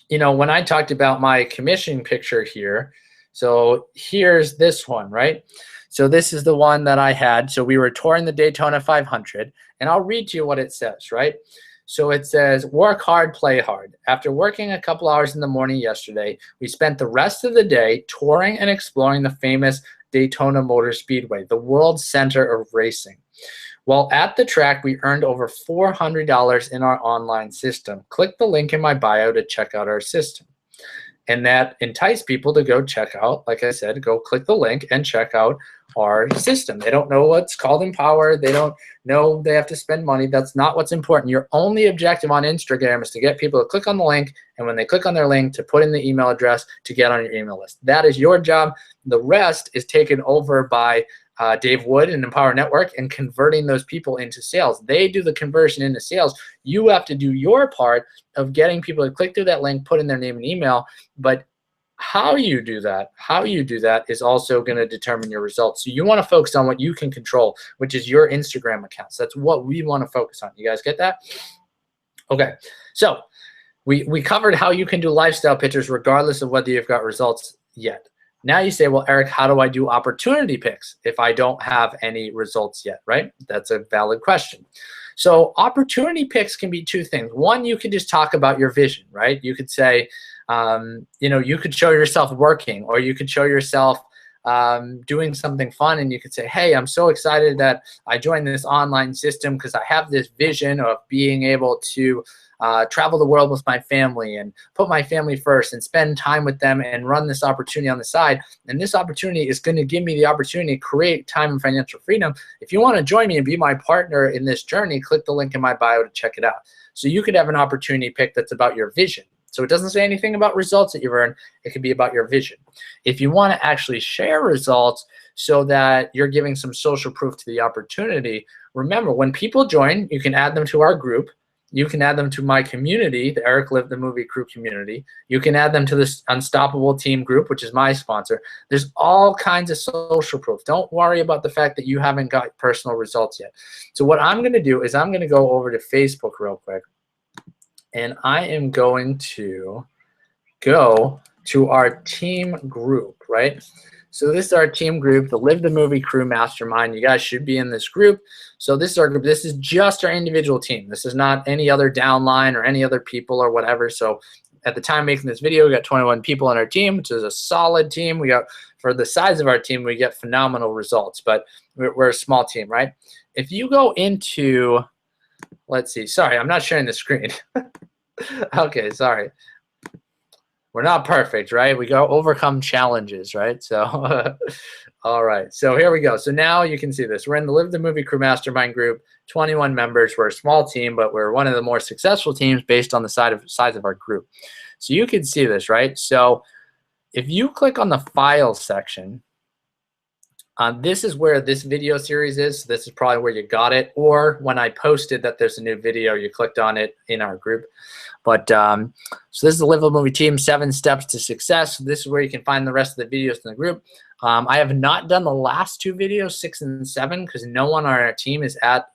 you know, when I talked about my commission picture here, so here's this one, right? So this is the one that I had. So we were touring the Daytona 500, and I'll read to you what it says, right? So it says, work hard, play hard. After working a couple hours in the morning yesterday, we spent the rest of the day touring and exploring the famous Daytona Motor Speedway, the world's center of racing. While at the track, we earned over $400 in our online system. Click the link in my bio to check out our system. And that enticed people to go check out, like I said, go click the link and check out our system. They don't know what's called Empower. They don't know they have to spend money. That's not what's important. Your only objective on Instagram is to get people to click on the link, and when they click on their link, to put in the email address to get on your email list. That is your job. The rest is taken over by Dave Wood and Empower Network, and converting those people into sales. They do the conversion into sales. You have to do your part of getting people to click through that link, put in their name and email. But how you do that is also going to determine your results. So you want to focus on what you can control, which is your Instagram accounts. That's what we want to focus on. You guys get that? Okay, so we covered how you can do lifestyle pictures regardless of whether you've got results yet. Now you say, well, Eric, how do I do opportunity picks if I don't have any results yet, right? That's a valid question. So opportunity picks can be two things. One, you could just talk about your vision, right? You could say, you know, you could show yourself working, or you could show yourself doing something fun, and you could say, hey, I'm so excited that I joined this online system because I have this vision of being able to travel the world with my family and put my family first and spend time with them and run this opportunity on the side. And this opportunity is going to give me the opportunity to create time and financial freedom. If you want to join me and be my partner in this journey, click the link in my bio to check it out. So you could have an opportunity pick that's about your vision. So it doesn't say anything about results that you've earned. It could be about your vision. If you want to actually share results so that you're giving some social proof to the opportunity, remember, when people join, you can add them to our group. You can add them to my community, the Eric Live the Movie Crew community. You can add them to this Unstoppable Team group, which is my sponsor. There's all kinds of social proof. Don't worry about the fact that you haven't got personal results yet. So what I'm going to do is I'm going to go over to Facebook real quick, and I am going to go to our team group, right? So this is our team group, the Live the Movie Crew Mastermind. You guys should be in this group. So this is our group. This is just our individual team. This is not any other downline or any other people or whatever. So at the time making this video, we got 21 people on our team, which is a solid team. We got, for the size of our team, we get phenomenal results, but we're a small team, right? If you go into, let's see, sorry, I'm not sharing the screen. Okay, sorry. We're not perfect, right? We go overcome challenges, right? So, all right. So here we go. So now you can see this. We're in the Live the Movie Crew Mastermind group, 21 members. We're a small team, but we're one of the more successful teams based on the size of our group. So you can see this, right? So if you click on the file section, this is where this video series is. So this is probably where you got it. Or when I posted that there's a new video, you clicked on it in our group. But so this is the Live the Movie Team, 7 Steps to Success. This is where you can find the rest of the videos in the group. I have not done the last 2 videos, 6 and 7, because no one on our team is at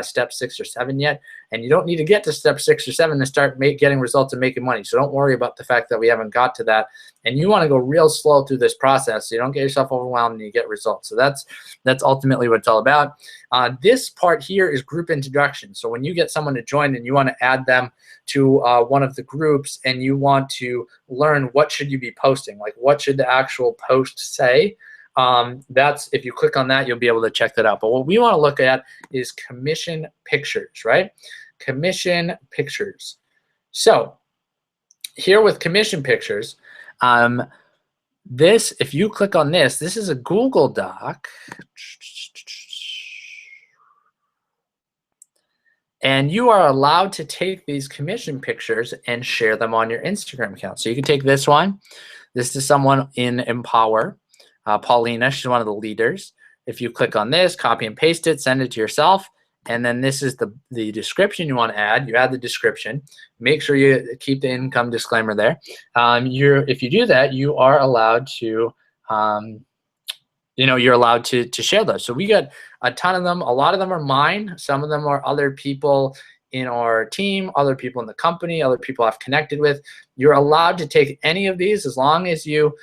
step 6 or 7 yet. And you don't need to get to step 6 or 7 to start getting results and making money. So don't worry about the fact that we haven't got to that. And you want to go real slow through this process so you don't get yourself overwhelmed and you get results. So that's ultimately what it's all about. This part here is group introduction. So when you get someone to join and you want to add them to one of the groups and you want to learn what should you be posting, like what should the actual post say, that's, if you click on that, you'll be able to check that out. But what we want to look at is commission pictures, right? Commission pictures. So here with commission pictures, this, if you click on this, this is a Google Doc. And you are allowed to take these commission pictures and share them on your Instagram account. So you can take this one. This is someone in Empower. Paulina, she's one of the leaders. If you click on this, copy and paste it, send it to yourself. And then this is the description you want to add. You add the description. Make sure you keep the income disclaimer there. If you do that, you are allowed to you know, you're allowed to share those. So we got a ton of them. A lot of them are mine. Some of them are other people in our team, other people in the company, other people I've connected with. You're allowed to take any of these as long as you,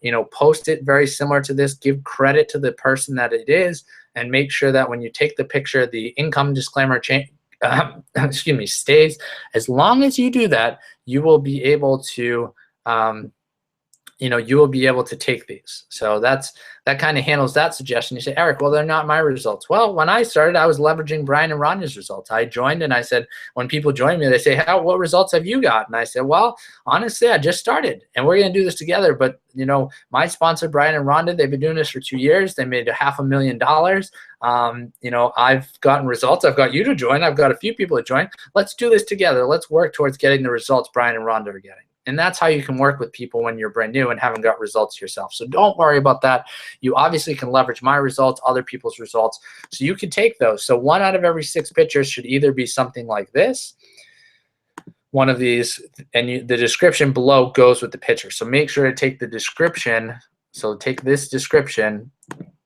you know, post it very similar to this, give credit to the person that it is, and make sure that when you take the picture, the income disclaimer excuse me, stays. As long as you do that, you will be able to, you know, you will be able to take these. So that kind of handles that suggestion. You say, Eric, well, they're not my results. Well, when I started, I was leveraging Brian and Rhonda's results. I joined and I said, when people join me, they say, what results have you got? And I said, well, honestly, I just started and we're going to do this together. But, you know, my sponsor, Brian and Rhonda, they've been doing this for 2 years. They made $500,000. You know, I've gotten results. I've got you to join. I've got a few people to join. Let's do this together. Let's work towards getting the results Brian and Rhonda are getting. And that's how you can work with people when you're brand new and haven't got results yourself. So don't worry about that. You obviously can leverage my results, other people's results. So you can take those. So 1 out of every 6 pictures should either be something like this, one of these, and the description below goes with the picture. So make sure to take the description. So take this description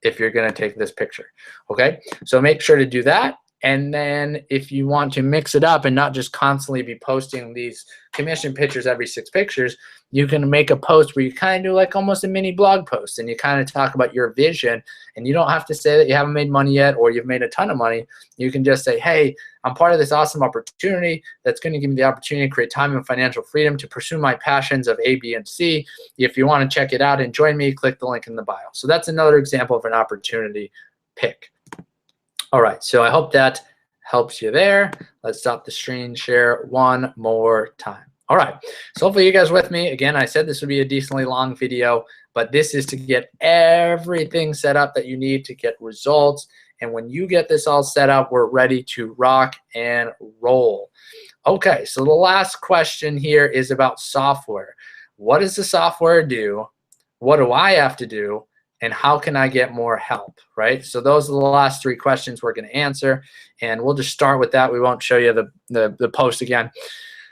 if you're going to take this picture. Okay. So make sure to do that. And then if you want to mix it up and not just constantly be posting these commission pictures every 6 pictures, you can make a post where you kind of do like almost a mini blog post and you kind of talk about your vision, and you don't have to say that you haven't made money yet or you've made a ton of money. You can just say, hey, I'm part of this awesome opportunity that's going to give me the opportunity to create time and financial freedom to pursue my passions of A, B, and C. If you want to check it out and join me, click the link in the bio. So that's another example of an opportunity pick. All right, so I hope that helps you there. Let's stop the screen share one more time. All right, so hopefully you guys with me. Again, I said this would be a decently long video, but this is to get everything set up that you need to get results. And when you get this all set up, we're ready to rock and roll. Okay, so the last question here is about software. What does the software do? What do I have to do? And how can I get more help, right? So those are the last 3 questions we're going to answer, and we'll just start with that. We won't show you the post again.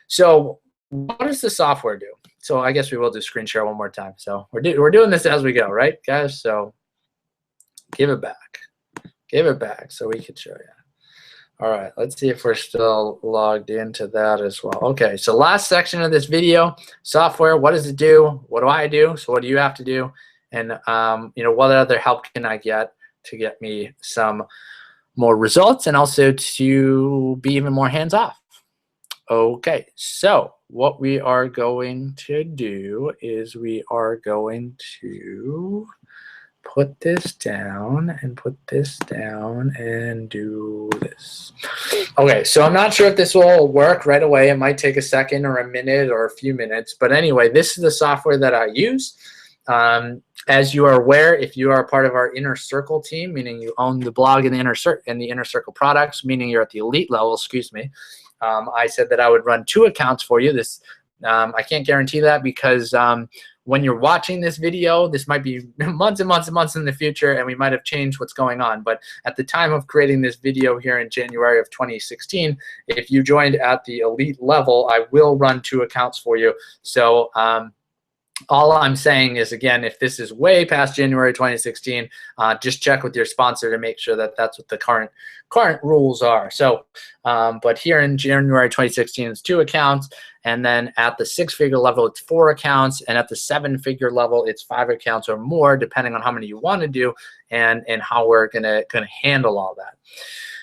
So what does the software do? So I guess we will do screen share one more time. So we're doing this as we go, right, guys? So give it back so we can show you. All right, let's see if we're still logged into that as well. Okay, so last section of this video, software, what does it do? What do I do? So what do you have to do? And you know, what other help can I get to get me some more results and also to be even more hands-off? Okay, so what we are going to do is we are going to put this down and put this down and do this. Okay, so I'm not sure if this will work right away. It might take a second or a minute or a few minutes. But anyway, this is the software that I use. As you are aware, if you are a part of our Inner Circle team, meaning you own the blog and the Inner Circle products, meaning you're at the elite level, excuse me, I said that I would run 2 accounts for you. This I can't guarantee that because when you're watching this video, this might be months and months and months in the future, and we might have changed what's going on. But at the time of creating this video here in January of 2016, if you joined at the elite level, I will run 2 accounts for you. So all I'm saying is, again, if this is way past January 2016, just check with your sponsor to make sure that that's what the current rules are. So, but here in January 2016, it's 2 accounts, and then at the 6-figure level, it's 4 accounts, and at the 7-figure level, it's 5 accounts or more, depending on how many you want to do and how we're gonna handle all that.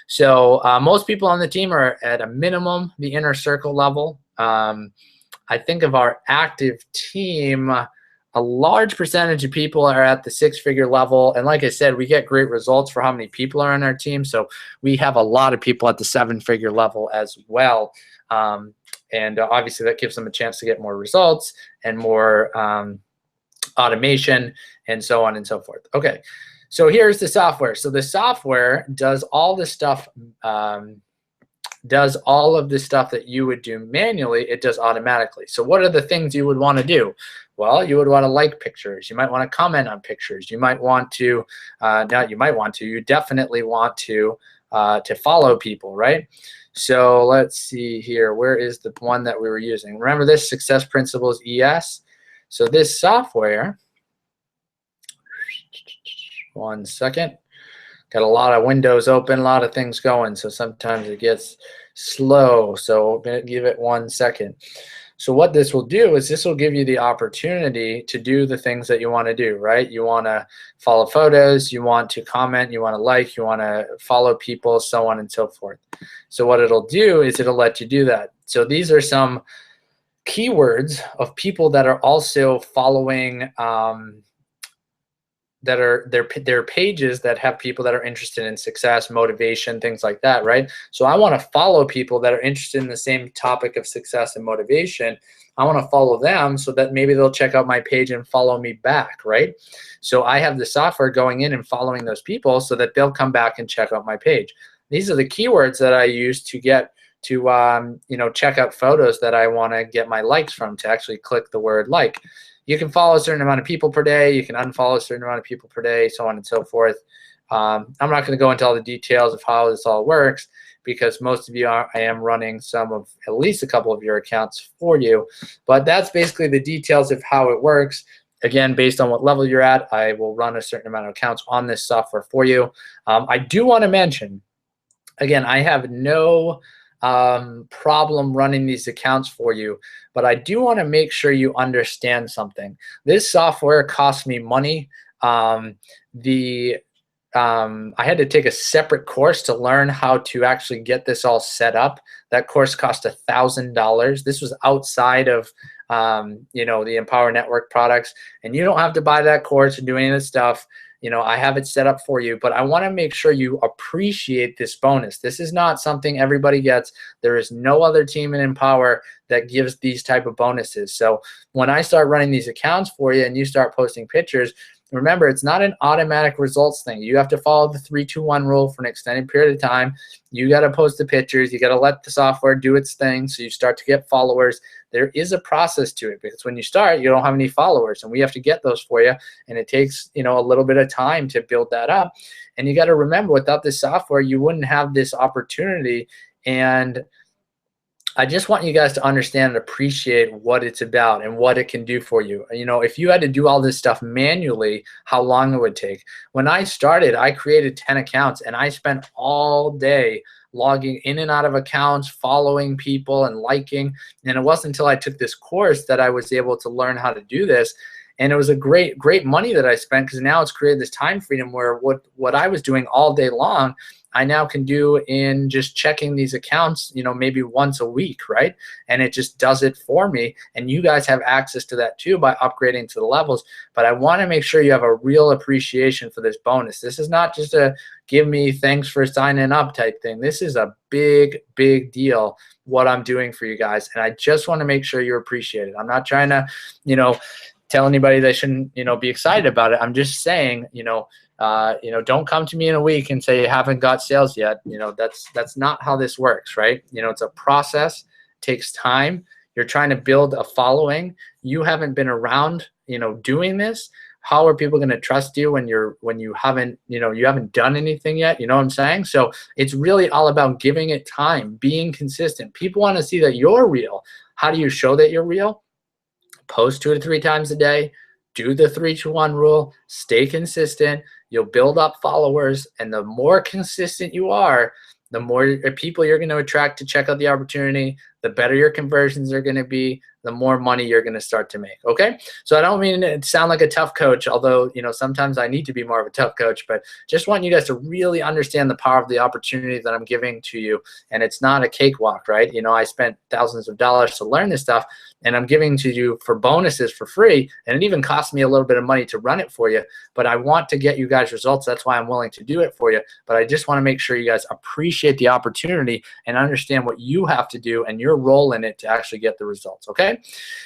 So most people on the team are at a minimum the Inner Circle level. I think of our active team, a large percentage of people are at the 6-figure level. And like I said, we get great results for how many people are on our team. So we have a lot of people at the 7-figure level as well. And obviously that gives them a chance to get more results and more automation and so on and so forth. Okay, so here's the software. So the software does all the stuff does all of the stuff that you would do manually. It does automatically. So what are the things you would want to do? Well, you would want to like pictures. You might want to comment on pictures. You might want to, you definitely want to follow people, right? So let's see here. Where is the one that we were using? Remember this, Success Principles ES? So this software 1 second. Got a lot of windows open, a lot of things going, so sometimes it gets slow. So I'm going to give it 1 second. So what this will do is this will give you the opportunity to do the things that you want to do, right? You want to follow photos, you want to comment, you want to like, you want to follow people, so on and so forth. So what it'll do is it'll let you do that. So these are some keywords of people that are also following that are their pages that have people that are interested in success, motivation, things like that, right? So I want to follow people that are interested in the same topic of success and motivation. I want to follow them so that maybe they'll check out my page and follow me back, right? So I have the software going in and following those people so that they'll come back and check out my page. These are the keywords that I use to get to check out photos that I want to get my likes from, to actually click the word like. You can follow a certain amount of people per day. You can unfollow a certain amount of people per day, so on and so forth. I'm not going to go into all the details of how this all works because most of you I am running at least a couple of your accounts for you. But that's basically the details of how it works. Again, based on what level you're at, I will run a certain amount of accounts on this software for you. I do want to mention, again, I have no problem running these accounts for you, but I do want to make sure you understand something. This software costs me money. I had to take a separate course to learn how to actually get this all set up. That course cost $1,000. This was outside of the Empower Network products, and you don't have to buy that course and do any of this stuff. I have it set up for you, but I want to make sure you appreciate this bonus. This is not something everybody gets. There is no other team in Empower that gives these type of bonuses. So when I start running these accounts for you and you start posting pictures, remember, it's not an automatic results thing. You have to follow the 3-2-1 rule for an extended period of time. You got to post the pictures. You got to let the software do its thing so you start to get followers. There is a process to it because when you start, you don't have any followers, and we have to get those for you, and it takes a little bit of time to build that up. And you got to remember, without this software, you wouldn't have this opportunity. And I just want you guys to understand and appreciate what it's about and what it can do for you. If you had to do all this stuff manually, how long it would take. When I started, I created 10 accounts, and I spent all day logging in and out of accounts, following people and liking. And it wasn't until I took this course that I was able to learn how to do this. And it was a great money that I spent, because now it's created this time freedom where what I was doing all day long, I now can do in just checking these accounts, maybe once a week, right? And it just does it for me. And you guys have access to that too by upgrading to the levels. But I want to make sure you have a real appreciation for this bonus. This is not just a give me thanks for signing up type thing. This is a big deal, what I'm doing for you guys. And I just want to make sure you appreciate it. I'm not trying to, tell anybody they shouldn't, be excited about it. I'm just saying, don't come to me in a week and say you haven't got sales yet. That's not how this works, right? It's a process, takes time. You're trying to build a following. You haven't been around, doing this. How are people going to trust you when you haven't done anything yet? You know what I'm saying? So it's really all about giving it time, being consistent. People want to see that you're real. How do you show that you're real? Post 2 to 3 times a day, do the 3-2-1 rule, stay consistent. You'll build up followers, and the more consistent you are, the more people you're going to attract to check out the opportunity, the better your conversions are going to be, the more money you're going to start to make. Okay? So I don't mean to sound like a tough coach, although, sometimes I need to be more of a tough coach, but just want you guys to really understand the power of the opportunity that I'm giving to you. And it's not a cakewalk, right? I spent thousands of dollars to learn this stuff, and I'm giving to you for bonuses for free. And it even cost me a little bit of money to run it for you, but I want to get you guys results. That's why I'm willing to do it for you. But I just want to make sure you guys appreciate the opportunity and understand what you have to do and your role in it to actually get the results. Okay?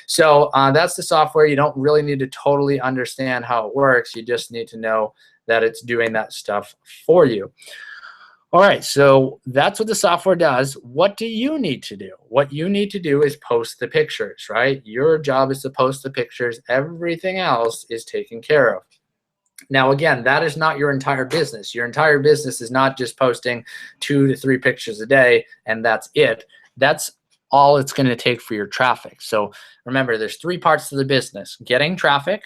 So that's the software. You don't really need to totally understand how it works. You just need to know that it's doing that stuff for you. All right, so that's what the software does. What do you need to do? What you need to do is post the pictures, right? Your job is to post the pictures. Everything else is taken care of. Now, again, that is not your entire business. Your entire business is not just posting 2 to 3 pictures a day and that's it. That's all it's going to take for your traffic. So remember, there's 3 parts to the business: getting traffic,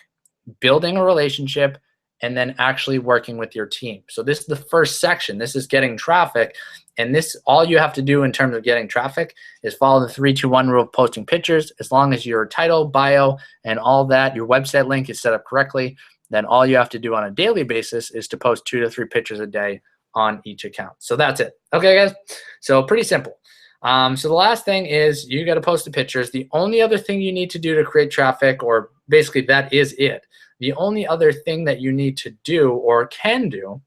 building a relationship, and then actually working with your team. So this is the first section. This is getting traffic. And this, all you have to do in terms of getting traffic is follow the 3-2-1 rule of posting pictures. As long as your title, bio, and all that, your website link is set up correctly, then all you have to do on a daily basis is to post 2 to 3 pictures a day on each account. So that's it. Okay, guys? So pretty simple. So the last thing is you got to post the pictures. The only other thing you need to do to create traffic, or basically that is it. The only other thing that you need to do or can do,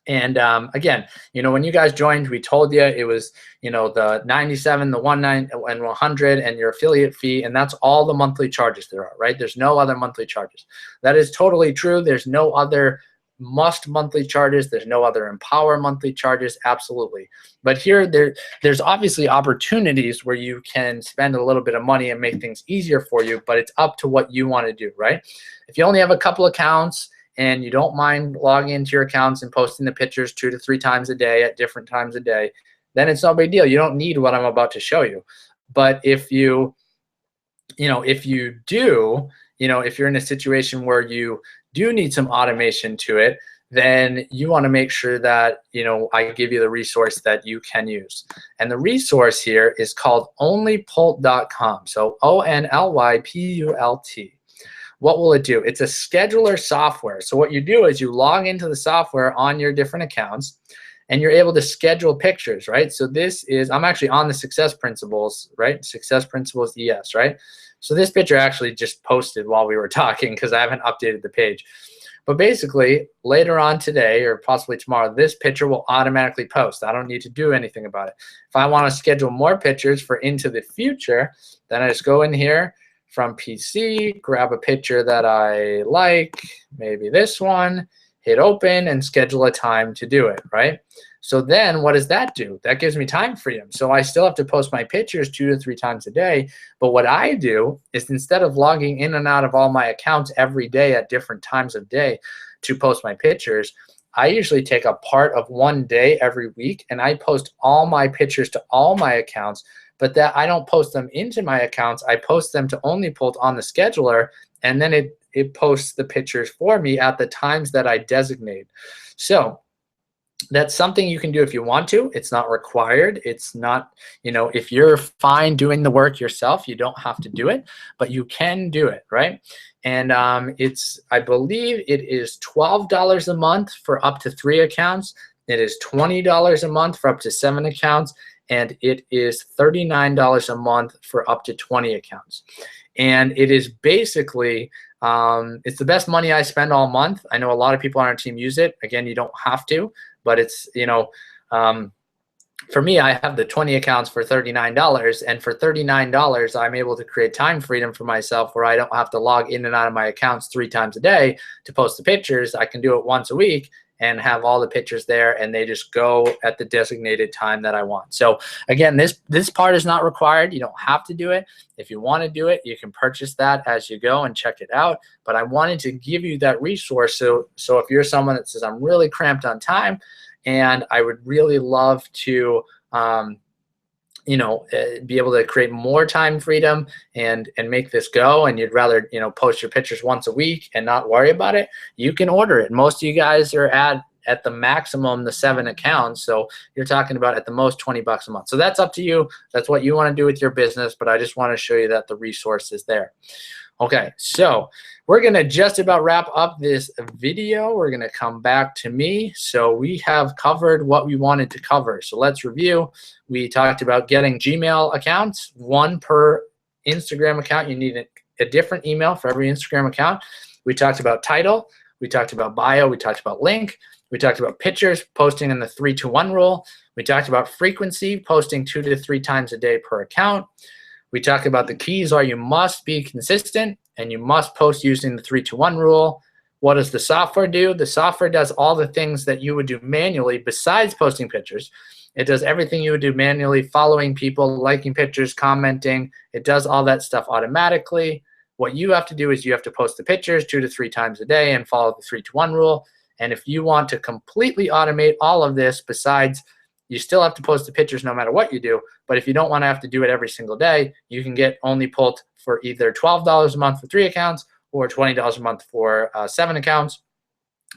and again, you know, when you guys joined, we told you it was, you know, the 97, the 19, and 100, and your affiliate fee, and that's all the monthly charges there are, right? There's no other monthly charges. That is totally true. There's no other must monthly charges. There's no other empower monthly charges. Absolutely. But here, there's obviously opportunities where you can spend a little bit of money and make things easier for you, but it's up to what you want to do, right? If you only have a couple accounts, and you don't mind logging into your accounts and posting the pictures 2 to 3 times a day at different times a day, then it's no big deal. You don't need what I'm about to show you. But if you do, if you're in a situation where you do need some automation to it, then you want to make sure that, I give you the resource that you can use. And the resource here is called onlypult.com. So ONLYPULT. What will it do? It's a scheduler software. So what you do is you log into the software on your different accounts, and you're able to schedule pictures, right? So this is, I'm actually on the Success Principles, right? Success Principles ES, right? So this picture actually just posted while we were talking because I haven't updated the page. But basically, later on today or possibly tomorrow, this picture will automatically post. I don't need to do anything about it. If I want to schedule more pictures for into the future, then I just go in here, from PC, grab a picture that I like, maybe this one, hit open, and schedule a time to do it, right? So then what does that do? That gives me time freedom. So I still have to post my pictures 2 to 3 times a day, but what I do is instead of logging in and out of all my accounts every day at different times of day to post my pictures, I usually take a part of one day every week, and I post all my pictures to all my accounts, but that I don't post them into my accounts. I post them to OnlyPult on the scheduler, and then it posts the pictures for me at the times that I designate. So that's something you can do if you want to. It's not required. It's not, if you're fine doing the work yourself, you don't have to do it, but you can do it, right? And I believe it is $12 a month for up to 3 accounts. It is $20 a month for up to 7 accounts. And it is $39 a month for up to 20 accounts. And it is basically, it's the best money I spend all month. I know a lot of people on our team use it. Again, you don't have to, but it's, for me, I have the 20 accounts for $39, and for $39, I'm able to create time freedom for myself where I don't have to log in and out of my accounts 3 times a day to post the pictures. I can do it once a week and have all the pictures there, and they just go at the designated time that I want. So again, this part is not required. You don't have to do it. If you want to do it, you can purchase that as you go and check it out. But I wanted to give you that resource. So if you're someone that says, I'm really cramped on time and I would really love to be able to create more time freedom and make this go, and you'd rather, post your pictures once a week and not worry about it, you can order it. Most of you guys are at the maximum, the 7 accounts. So you're talking about at the most $20 a month. So that's up to you. That's what you want to do with your business, but I just want to show you that the resource is there. Okay, so we're going to just about wrap up this video. We're going to come back to me. So we have covered what we wanted to cover. So let's review. We talked about getting Gmail accounts, 1 per Instagram account. You need a different email for every Instagram account. We talked about title. We talked about bio. We talked about link. We talked about pictures, posting in the 3-to-1 rule. We talked about frequency, posting 2 to 3 times a day per account. We talk about the keys are you must be consistent and you must post using the 3-to-1 rule. What does the software do? The software does all the things that you would do manually besides posting pictures. It does everything you would do manually, following people, liking pictures, commenting. It does all that stuff automatically. What you have to do is you have to post the pictures 2 to 3 times a day and follow the 3-to-1 rule. And if you want to completely automate all of this, besides you still have to post the pictures no matter what you do, but if you don't want to have to do it every single day, you can get OnlyPult for either $12 a month for 3 accounts or $20 a month for 7 accounts.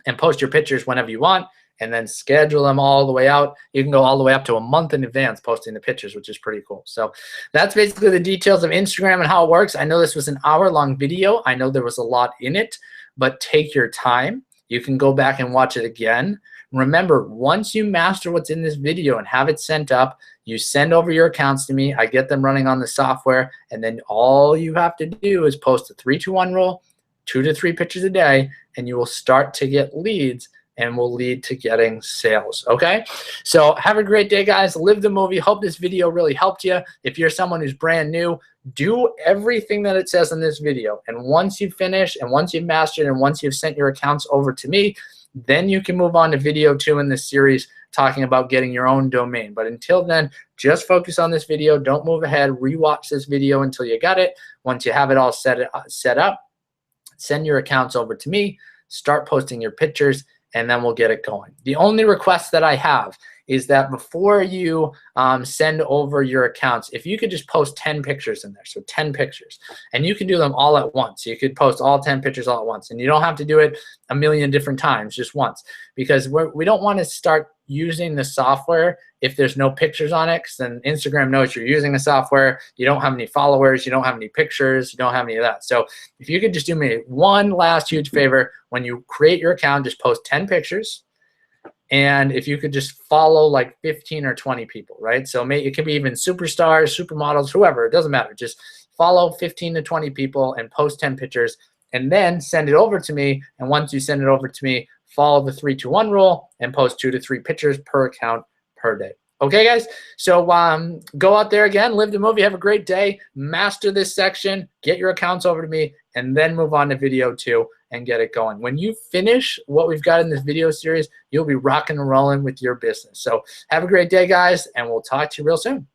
and post your pictures whenever you want, and then schedule them all the way out. You can go all the way up to a month in advance posting the pictures, which is pretty cool. So that's basically the details of Instagram and how it works. I know this was an hour-long video. I know there was a lot in it, but take your time. You can go back and watch it again. Remember, once you master what's in this video and have it sent up, you send over your accounts to me. I get them running on the software, and then all you have to do is post a 3-2-1 rule, 2 to 3 pictures a day, and you will start to get leads and will lead to getting sales, okay? So have a great day, guys. Live the movie. Hope this video really helped you. If you're someone who's brand new, do everything that it says in this video. And once you finish, and once you've mastered, and once you've sent your accounts over to me, then you can move on to video 2 in this series talking about getting your own domain. But until then, just focus on this video. Don't move ahead. Rewatch this video until you got it. Once you have it all set up, send your accounts over to me, start posting your pictures, and then we'll get it going. The only request that I have is that before you send over your accounts, if you could just post 10 pictures in there, so 10 pictures, and you can do them all at once. You could post all 10 pictures all at once, and you don't have to do it a million different times, just once, because we don't want to start using the software if there's no pictures on it, because then Instagram knows you're using the software. You don't have any followers, you don't have any pictures, you don't have any of that. So if you could just do me one last huge favor, when you create your account, just post 10 pictures. And if you could just follow like 15 or 20 people, right? So it could be even superstars, supermodels, whoever, it doesn't matter. Just follow 15 to 20 people and post 10 pictures, and then send it over to me. And once you send it over to me, follow the 3-2-1 rule and post 2 to 3 pictures per account per day. Okay, guys? So go out there again, live the movie, have a great day, master this section, get your accounts over to me, and then move on to video 2 and get it going. When you finish what we've got in this video series, you'll be rocking and rolling with your business. So have a great day, guys, and we'll talk to you real soon.